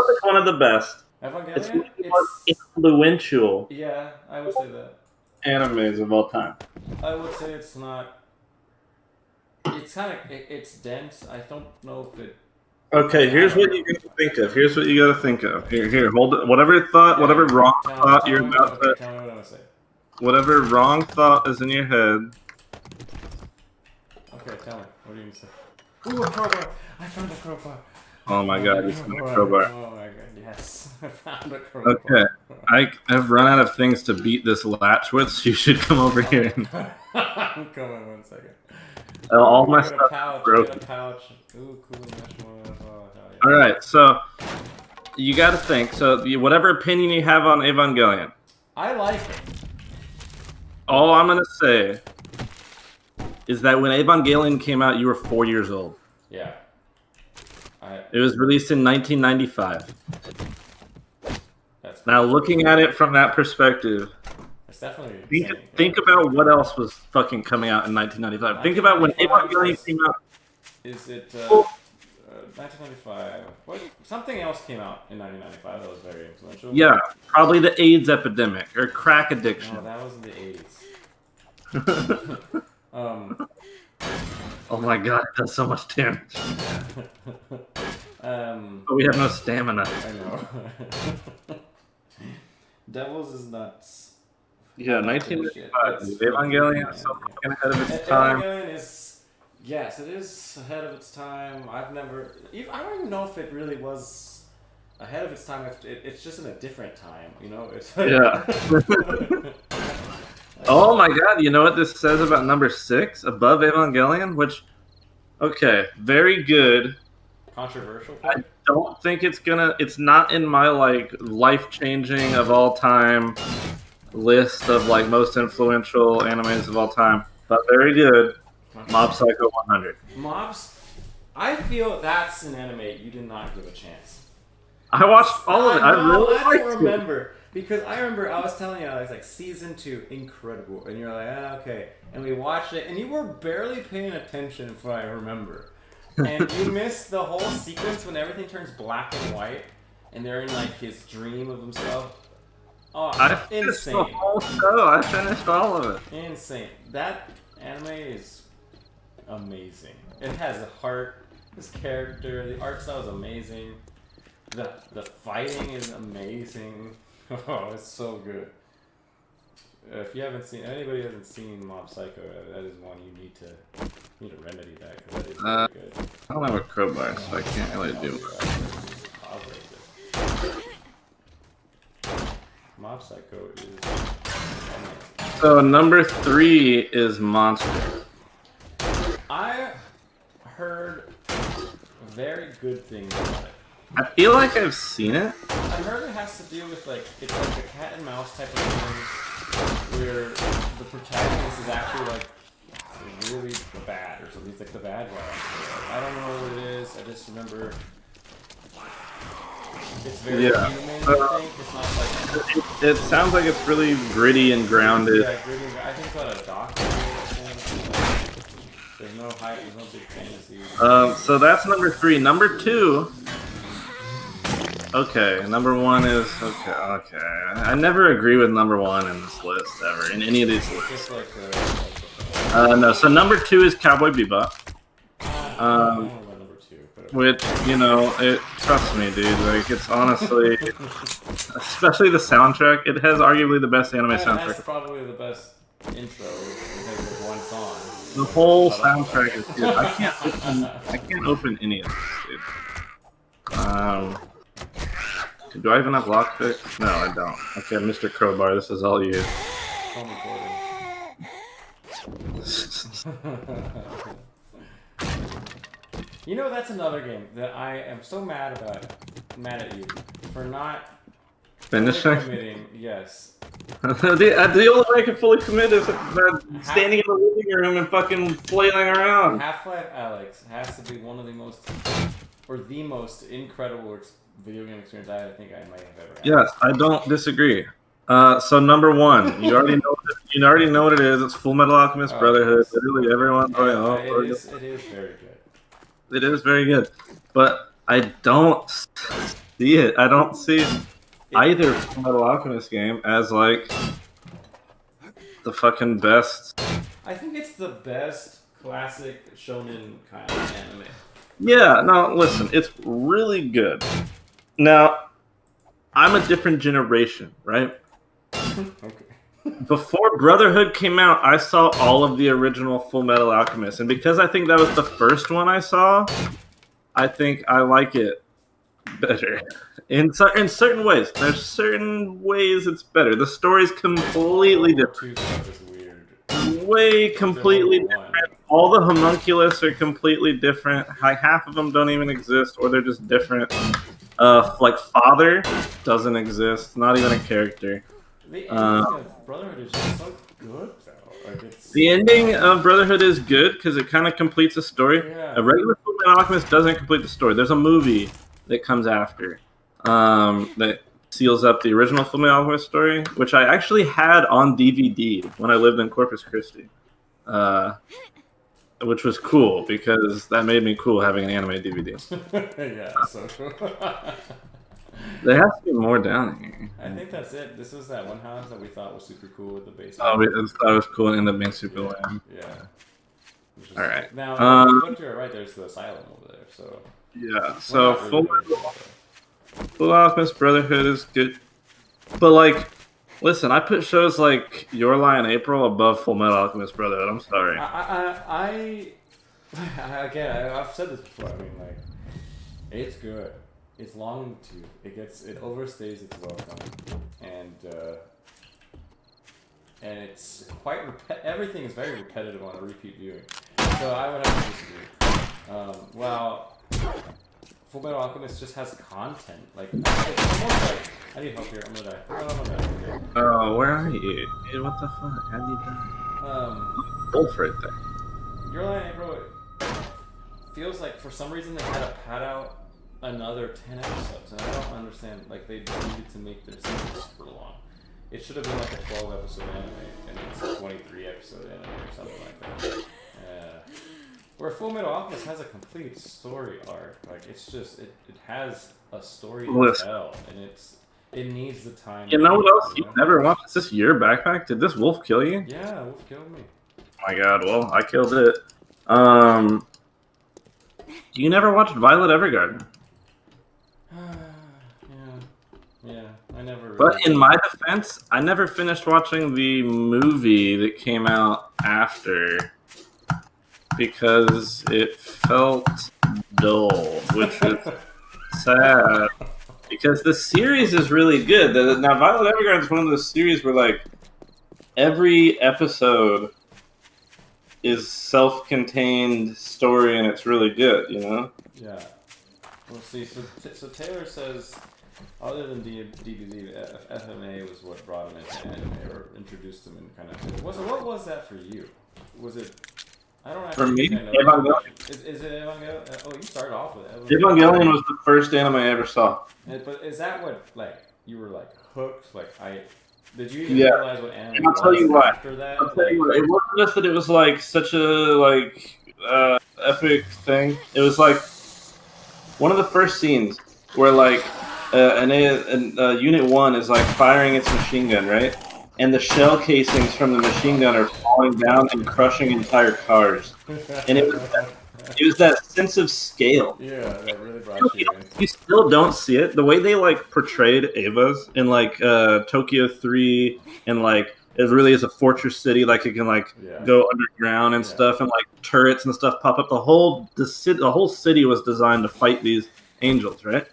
it's one of the best. Evangelion? It's one of the most influential Yeah, I would say that. animes of all time. I would say it's not. It's kind of. It's dense. I don't know if it. Okay, here's what you gotta think of. Here, hold it. Whatever wrong thought you're about to. Tell me what I'm gonna say. Whatever wrong thought is in your head. Okay, tell me. What do you need to say? Ooh, a crowbar! I found a crowbar! Oh my god, you found a crowbar. Oh my god, yes. I found a crowbar. Okay, I've run out of things to beat this latch with, so you should come over here. I'm coming 1 second. All my Get a stuff pouch, is broken. Get a pouch. Ooh, cool mesh one. Oh, hell yeah. Alright, so you gotta think. So whatever opinion you have on Evangelion, I like it. all I'm gonna say is that when Evangelion came out, you were 4 years old. Yeah. It was released in 1995. That's Now, looking at it from that perspective, It's definitely. think about what else was fucking coming out in 1995. Think about when Evangelion came out. Is it 1995? What? Something else came out in 1995 that was very influential. Yeah, probably the AIDS epidemic or crack addiction. No, that was in the 80s. Oh my god, it does so much damage. But we have no stamina. I know. Devils is nuts. Yeah, 1995. Evangelion is so fucking ahead of its time. Evangelion is, yes, it is ahead of its time. I don't even know if it really was ahead of its time. It's just in a different time, you know? Yeah. Oh my god, you know what this says about number 6 above Evangelion? Which, okay, very good. Controversial. I don't think it's not in my like life-changing of all time list of like most influential animes of all time, but very good. Mob Psycho 100. Mobs, I feel that's an anime you did not give a chance. I watched all of it. I really I liked don't it. remember. Because I remember I was telling you, I was like, season 2, incredible. And you're like, ah, okay. And we watched it, and you were barely paying attention, if I remember. And you missed the whole sequence when everything turns black and white, and they're in like his dream of himself. Oh, I finished insane. the whole show. I finished all of it. Insane. That anime is amazing. It has a heart, his character, the art style is amazing. The fighting is amazing. Oh, it's so good. If you haven't seen, anybody hasn't seen Mob Psycho, that is one you need to remedy that, because that is really good. I don't have a crowbar, so I can't really do it. I'll raise it. Mob Psycho is amazing. So number 3 is Monster. I heard very good things about it. I feel like I've seen it. I heard it has to do with like, it's like a cat and mouse type of thing where the protagonist is actually like really bad or something. He's like the bad guy. I don't know what it is. I just remember it's very human, I think. It's not like... It sounds like it's really gritty and grounded. Yeah, gritty. I think it's about a doctor or something. There's no hype. There's no big fantasy. So that's number 3. Number 2. Okay, number 1 is okay. I never agree with number 1 in this list ever in any of these lists. Just like No, so number 2 is Cowboy Bebop. I don't know about number 2, but Which, you know, trust me, dude, like, it's honestly, especially the soundtrack, it has arguably the best anime soundtrack. That's probably the best intro because of one song. The whole soundtrack is good. I can't open any of this, dude. Do I even have lockpick? No, I don't. Okay, Mr. Crowbar, this is all you. Home recording. You know, that's another game that I am so mad at you for not Finishing? committing. Yes. the only way I can fully commit is standing in the living room and fucking flailing around. Half-Life Alyx has to be one of the most incredible video game experience I think I might have ever had. Yes, I don't disagree. So number 1, you already know what it is. It's Full Metal Alchemist Brotherhood. Literally everyone's like, oh, it is very good. It is very good, but I don't see it. I don't see either Full Metal Alchemist game as like the fucking best. I think it's the best classic shonen kind of anime. Yeah, no, listen, it's really good. Now, I'm a different generation, right? Okay. Before Brotherhood came out, I saw all of the original Full Metal Alchemist, and because I think that was the first one I saw, I think I like it better. In certain ways. There's certain ways it's better. The story's completely different. Stuff is weird. Way completely different. All the homunculus are completely different. Like, half of them don't even exist, or they're just different. Like, Father doesn't exist. Not even a character. The ending of Brotherhood is just so good, though. Like, the ending of Brotherhood is good because it kind of completes a story. Yeah. A regular Full Metal Alchemist doesn't complete the story. There's a movie that comes after that seals up the original Full Metal Alchemist story, which I actually had on DVD when I lived in Corpus Christi, which was cool because that made me cool having an anime DVD. Yeah, so cool. There has to be more down here. I think that's it. This was that one house that we thought was super cool with the basement. Oh, I thought it was cool and ended up being super lame. Yeah. All right. Now, if you look to your right, there's the asylum over there. So. Yeah. So Full Alchemist Brotherhood is good, but like, listen, I put shows like Your Lie in April above Full Metal Alchemist Brotherhood. I'm sorry. I've said this before. I mean, like, it's good. It's long too. It overstays its welcome, and it's quite everything is very repetitive on a repeat viewing. So I would have to disagree. Well, Full Metal Alchemist just has content. Like, it's almost like I need help here. I'm gonna die. Okay. Oh, where are you? Dude, what the fuck? How do you die? Wolf right there. Your Lie in April feels like for some reason they had to pad out another 10 episodes, and I don't understand. Like, they needed to make their season super long. It should have been like a 12 episode anime, and it's a 23 episode anime or something like that. Where Full Metal Alchemist has a complete story arc. Like, it's just it has a story to tell, and it needs the time. You know what else you never watched? Is this your backpack? Did this wolf kill you? Yeah, wolf killed me. Oh my god, well, I killed it. You never watched Violet Evergarden? Yeah, I never. Really But in my defense, I never finished watching the movie that came out after because it felt dull, which is sad. Because the series is really good. Now, Violet Evergarden is one of those series where, like, every episode is self-contained story, and it's really good, you know? Yeah. Well, see, so Taylor says, other than DBZ, FMA was what brought him into anime, or introduced him and kind of... What was that for you? Was it... I don't For me, know. Evangelion. Is it Evangelion? Oh, you started off with it. Evangelion was the first anime I ever saw. But is that what, like, you were, like, hooked? Like, did you even realize what anime and I'll tell you why. after that? I'll tell you what. It wasn't just that it was, like, such a, like, epic thing. It was like one of the first scenes where like Unit 1 is like firing its machine gun, right? And the shell casings from the machine gun are falling down and crushing entire cars. And it was that sense of scale. Yeah, that really brought you in. You still don't see it. The way they like portrayed Ava's in like Tokyo 3 and like it really is a fortress city, like it can like go underground and stuff, and like turrets and stuff pop up. The whole city was designed to fight these angels, right?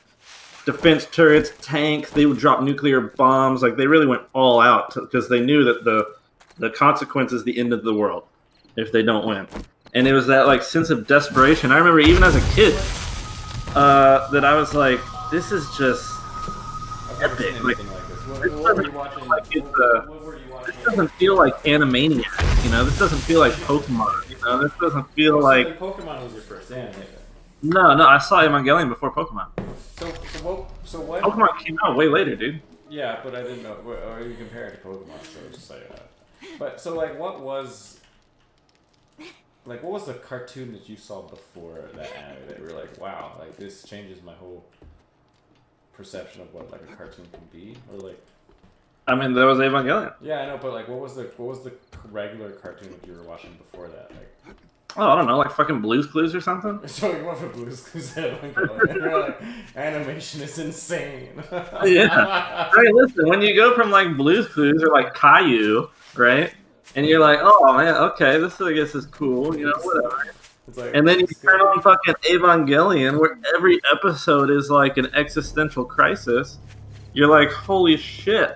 Defense turrets, tanks, they would drop nuclear bombs. Like they really went all out because they knew that the consequence is the end of the world if they don't win. And it was that like sense of desperation. I remember even as a kid that I was like, this is just epic. Like, what were you watching? This doesn't feel like Animaniacs, you know. This doesn't feel like Pokemon, you know. This doesn't feel like Pokemon was your first anime. No, I saw Evangelion before Pokemon. So what? Pokemon came out way later, dude. Yeah, but I didn't know. Or you compare it to Pokemon, so it's just like. But so like, what was the cartoon that you saw before that anime that you were like, wow, like this changes my whole perception of what like a cartoon can be, or like. I mean, there was Evangelion. Yeah, I know, but like, what was the regular cartoon that you were watching before that? Like, oh, I don't know, like fucking Blue's Clues or something. So you went for Blue's Clues, Evangelion. You're like, animation is insane. Yeah. Right. Listen, when you go from like Blue's Clues or like Caillou, right, and you're like, oh man, okay, this I guess is cool, you know, whatever. It's like, and then you turn on fucking Evangelion, where every episode is like an existential crisis. You're like, holy shit.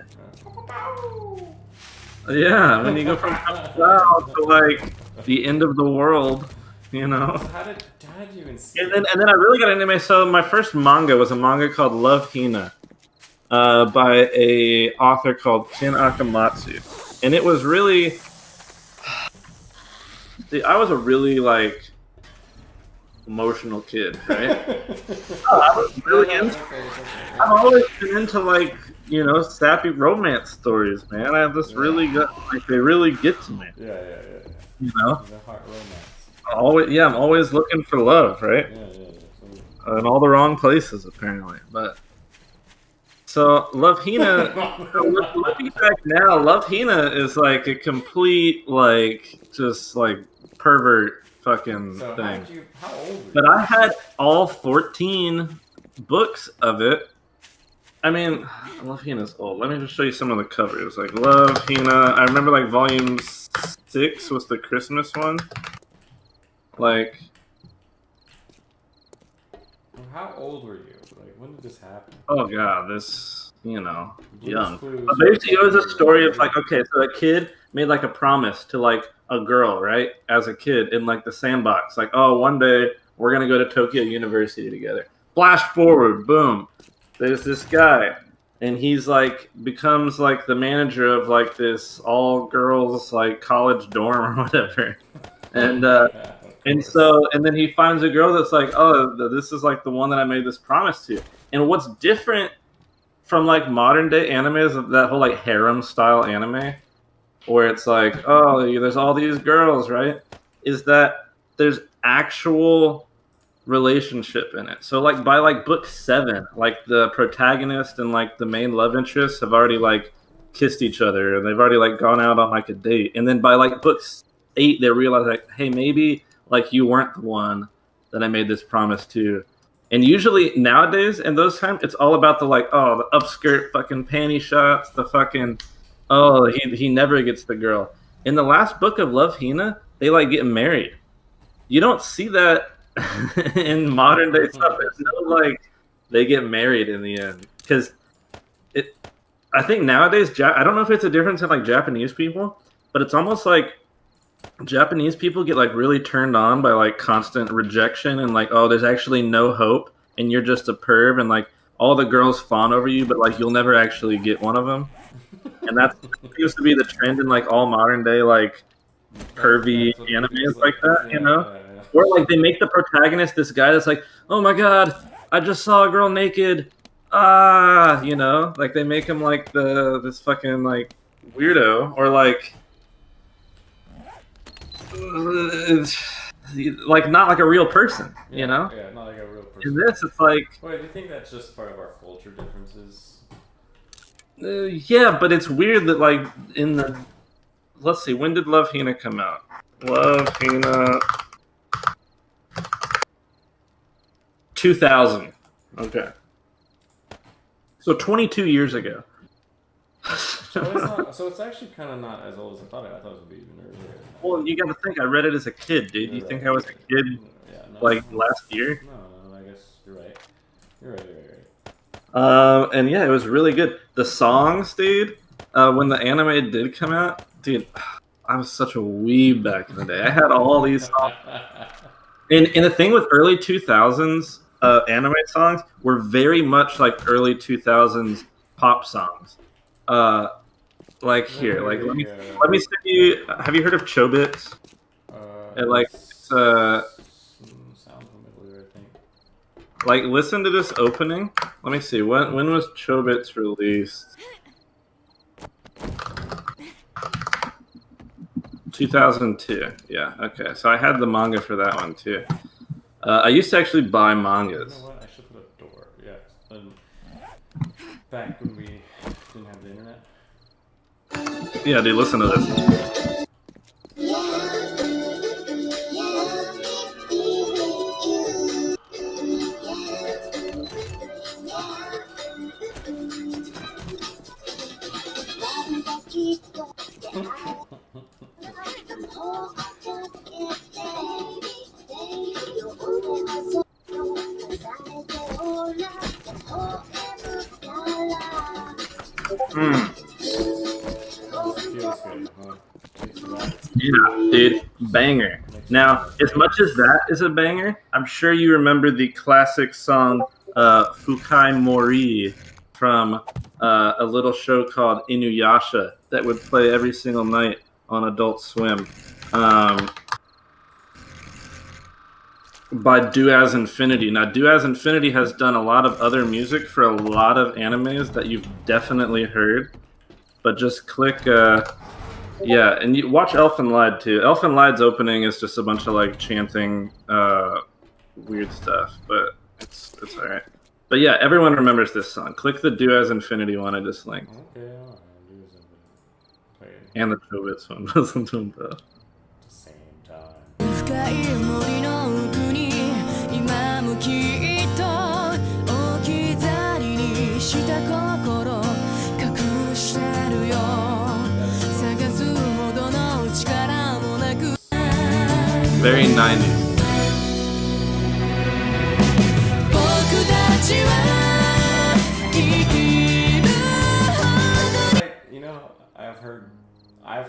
Yeah, when you go from cloud to like the end of the world, you know. So how did you even see? And then I really got into anime. So my first manga was a manga called Love Hina, by a author called Ken Akamatsu, and it was really. I was a really like emotional kid, right? I was really into. I've always been into like. You know, sappy romance stories, man. I just really got like they really get to me. Yeah. You know, the heart romance. I'm always looking for love, right? Yeah. In all the wrong places, apparently. But so, Love Hina. Looking back now, Love Hina is like a complete, like, just like pervert fucking thing. How old were you? But I had all 14 books of it. I mean, Love Hina's old. Let me just show you some of the covers. Like, Love Hina. I remember, like, volume 6 was the Christmas one. Like... How old were you? Like, when did this happen? Oh, God. This, you know, young. Clues, but basically, it was a story of, like, okay, so a kid made, like, a promise to, like, a girl, right? As a kid in, like, the sandbox. Like, oh, one day we're going to go to Tokyo University together. Flash forward. Boom. There's this guy, and he's like becomes like the manager of like this all girls like college dorm or whatever, and then he finds a girl that's like, oh, this is like the one that I made this promise to. And what's different from like modern day anime is that whole like harem style anime, where it's like, oh, there's all these girls, right? Is that there's actual relationship in it. So like by like book 7, like the protagonist and like the main love interest have already like kissed each other and they've already like gone out on like a date. And then by like book 8 they realize like, hey, maybe like you weren't the one that I made this promise to. And usually nowadays in those times it's all about the like, oh, the upskirt fucking panty shots, the fucking oh, he never gets the girl. In the last book of Love Hina, they like get married. You don't see that in modern day stuff. It's no like they get married in the end, because I think nowadays I don't know if it's a difference in like Japanese people, but it's almost like Japanese people get like really turned on by like constant rejection and like, oh, there's actually no hope and you're just a perv and like all the girls fawn over you, but like you'll never actually get one of them. And that seems to be the trend in like all modern day like pervy animes like that, you know. Or like they make the protagonist this guy that's like, oh my god, I just saw a girl naked. You know, like they make him like this fucking like weirdo, or like like not like a real person, Yeah, you know. Yeah, not like a real person. In this, it's like, Wait, do you think that's just part of our culture differences? yeah, but it's weird that like in the, let's see, when did Love Hina come out? Love Hina 2000. Okay. So 22 years ago. So it's actually kind of not as old as I thought. I thought it would be even earlier. Well, you got to think. I read it as a kid, dude. You're You think right. I was a kid Yeah, no, like last year? No, I guess you're right. You're right. And yeah, it was really good. The songs, dude. When the anime did come out, dude, I was such a weeb back in the day. I had all these songs. And the thing with early 2000s anime songs were very much like early 2000s pop songs. Like here, like let me send you. Have you heard of Chobits? Sound familiar, I think. Like listen to this opening. Let me see. When was Chobits released? 2002. Yeah. Okay. So I had the manga for that one too. I used to actually buy mangas. You know what? I should put a door. Yeah. Back when we didn't have the internet. Yeah, dude, listen to this. Feels good, huh? Yeah, dude, banger. Now, as much as that is a banger, I'm sure you remember the classic song Fukai Mori from a little show called Inuyasha that would play every single night on Adult Swim by Do As Infinity. Now, Do As Infinity has done a lot of other music for a lot of animes that you've definitely heard, but just click... yeah, and you watch Elfen Lied too. Elfen Lied's opening is just a bunch of like chanting weird stuff, but it's alright. But yeah, everyone remembers this song. Click the Do As Infinity one I just linked. Okay, alright, Do As Infinity. And the Chobits one. Listen to them both. At the same time. 深い森の奥に今もきっと置き去りにした心隠してるよ探すほどの力もなく Very 90s. 僕たちは生きるほど Like, you know, I've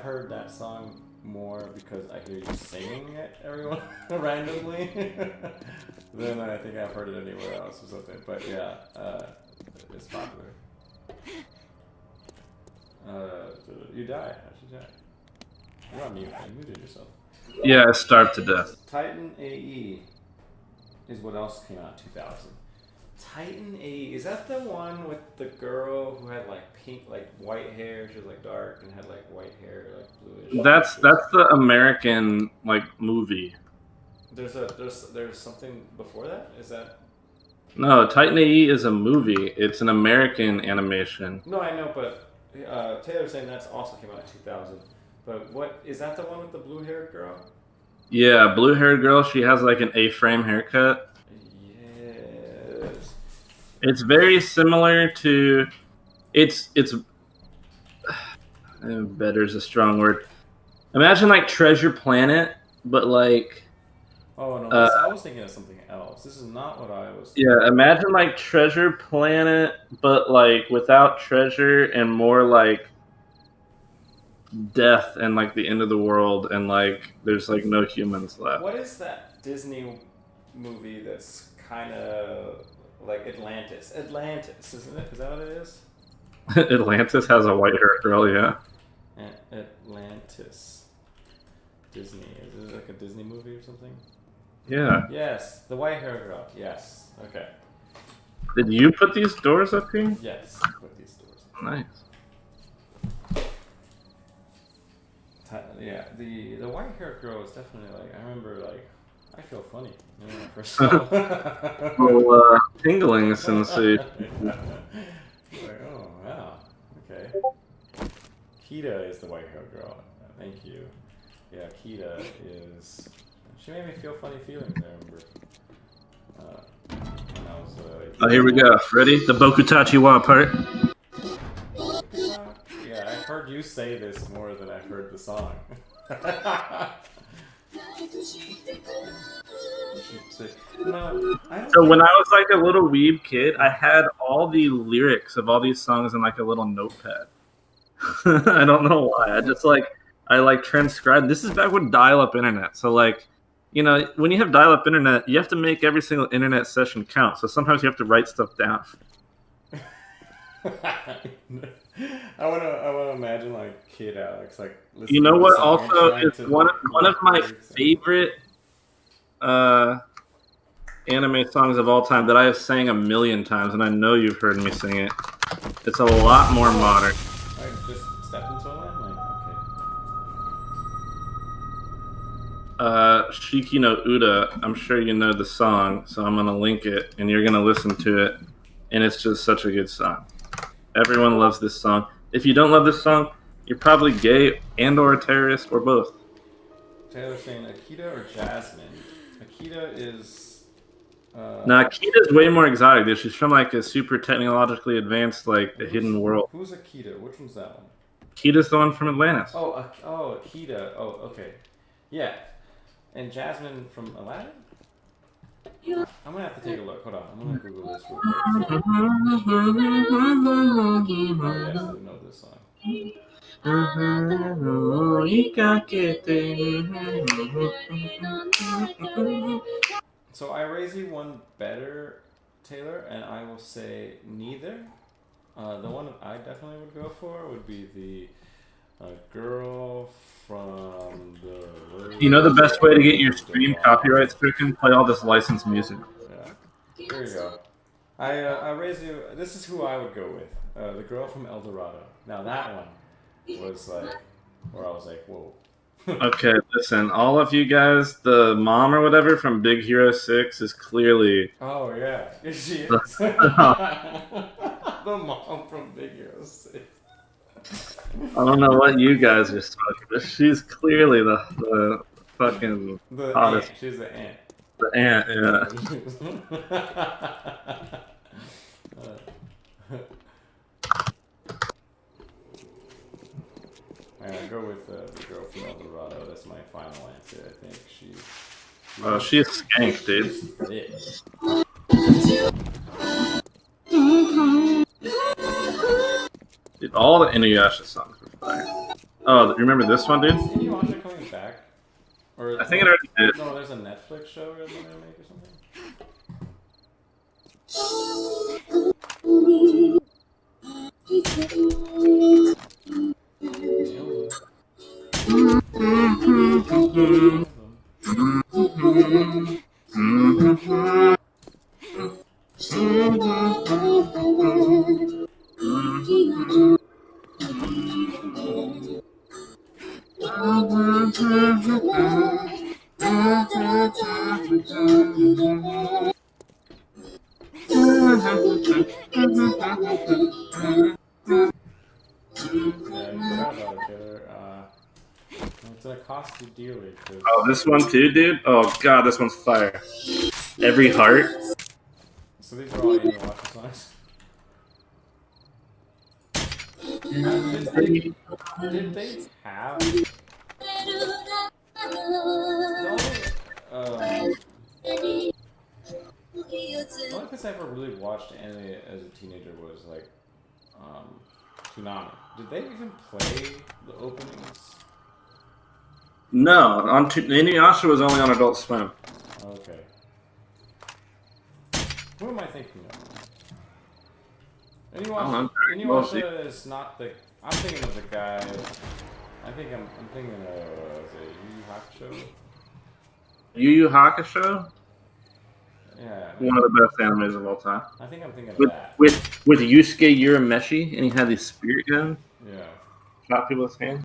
heard that song more because I hear you singing it everyone randomly than I think I've heard it anywhere else or something. But yeah, it's popular. You died. How'd you die? You're on mute. You muted yourself. Yeah, I starved to death. Titan AE is what else came out in 2000. Titan AE, is that the one with the girl who had like pink, like white hair? She was like dark and had like white hair, like bluish. That's the American like movie. There's something before that. Is that? No, Titan AE is a movie. It's an American animation. No, I know, but Taylor's saying that's also came out in 2000. But what is that? The one with the blue-haired girl? Yeah, blue-haired girl. She has like an A-frame haircut. Yes. It's very similar to. It's better is a strong word. Imagine like Treasure Planet, but like. Oh no, I was thinking of something else. This is not what I was thinking. Yeah, imagine like Treasure Planet, but like without treasure and more like death and like the end of the world and like there's like no humans left. What is that Disney movie that's kind of like Atlantis? Atlantis, isn't it? Is that what it is? Atlantis has a white hair girl, yeah. Atlantis. Disney. Is it like a Disney movie or something? Yeah. Yes, the white hair girl. Yes. Okay. Did you put these doors up here? Yes. Put these doors. Nice. Yeah, the white haired girl is definitely like I remember like I feel funny. Yeah, for some. Well, tinglings ensued. Like, oh wow. Okay. Kita is the white hair girl. Thank you. Yeah, Kita is. She made me feel funny feelings. I remember. When I was. Oh, here we go. Ready? The Bokutachi wa part. Yeah, I've heard you say this more than I've heard the song. No, So when I was like a little weeb kid, I had all the lyrics of all these songs in like a little notepad. I don't know why. I transcribed. This is back with dial-up internet. So like, you know, when you have dial-up internet, you have to make every single internet session count. So sometimes you have to write stuff down. I wanna imagine like kid Alex like. You know what? Also, is one of my favorite anime songs of all time that I have sang a million times, and I know you've heard me sing it. It's a lot more modern. I just stepped into a line, like, okay. Shiki no Uda. I'm sure you know the song, so I'm gonna link it, and you're gonna listen to it, and it's just such a good song. Everyone loves this song. If you don't love this song, you're probably gay and/or a terrorist or both. Taylor's saying Akita or Jasmine. Akita is. Now, Akita's way more exotic, dude. She's from like a super technologically advanced, like a hidden world. Who's Akita? Which one's that one? Akita's the one from Atlantis. Oh, Akita. Oh, okay. Yeah. And Jasmine from Aladdin? I'm gonna have to take a look. Hold on. I'm gonna Google this real quick. Oh, yes, I know this song. So I raise you one better, Taylor, and I will say neither. The one I definitely would go for would be the girl from the. You know the best way to get your stream copyright stricken? Play all this licensed music. Yeah. Here you go. I raise you. This is who I would go with. The girl from El Dorado. Now that one was like, where I was like, whoa. Okay, listen, all of you guys, the mom or whatever from Big Hero 6 is clearly. Oh yeah, she is. The mom from Big Hero 6. I don't know what you guys are smoking, but she's clearly the fucking The hottest. aunt. She's the aunt. The aunt, I go with the girl from El Dorado. That's my final answer. I think she's. Oh, she's skank, dude. Thick. Dude, all the Inuyasha songs were fire. Oh, you remember this one, dude? Is Inuyasha coming back? Or I think it already did. No, there's a Netflix show they're gonna make or something. It's gonna cost you dearly. Oh, this one too, dude? Oh, God, this one's fire. Every Heart. So these are all Inuyasha songs. Did they have? The only place I ever really watched anime as a teenager was like Toonami. Did they even play the openings? No, Inuyasha was only on Adult Swim. Okay. Who am I thinking of? Inuyasha is not the. I'm thinking of the guy. I'm thinking of is it Yu Yu Hakusho? Yu Yu Hakusho? Yeah. One of the best animes of all time. I think I'm thinking of With that. with Yusuke Urameshi, and he had the spirit gun. Yeah. Shot people with his hand.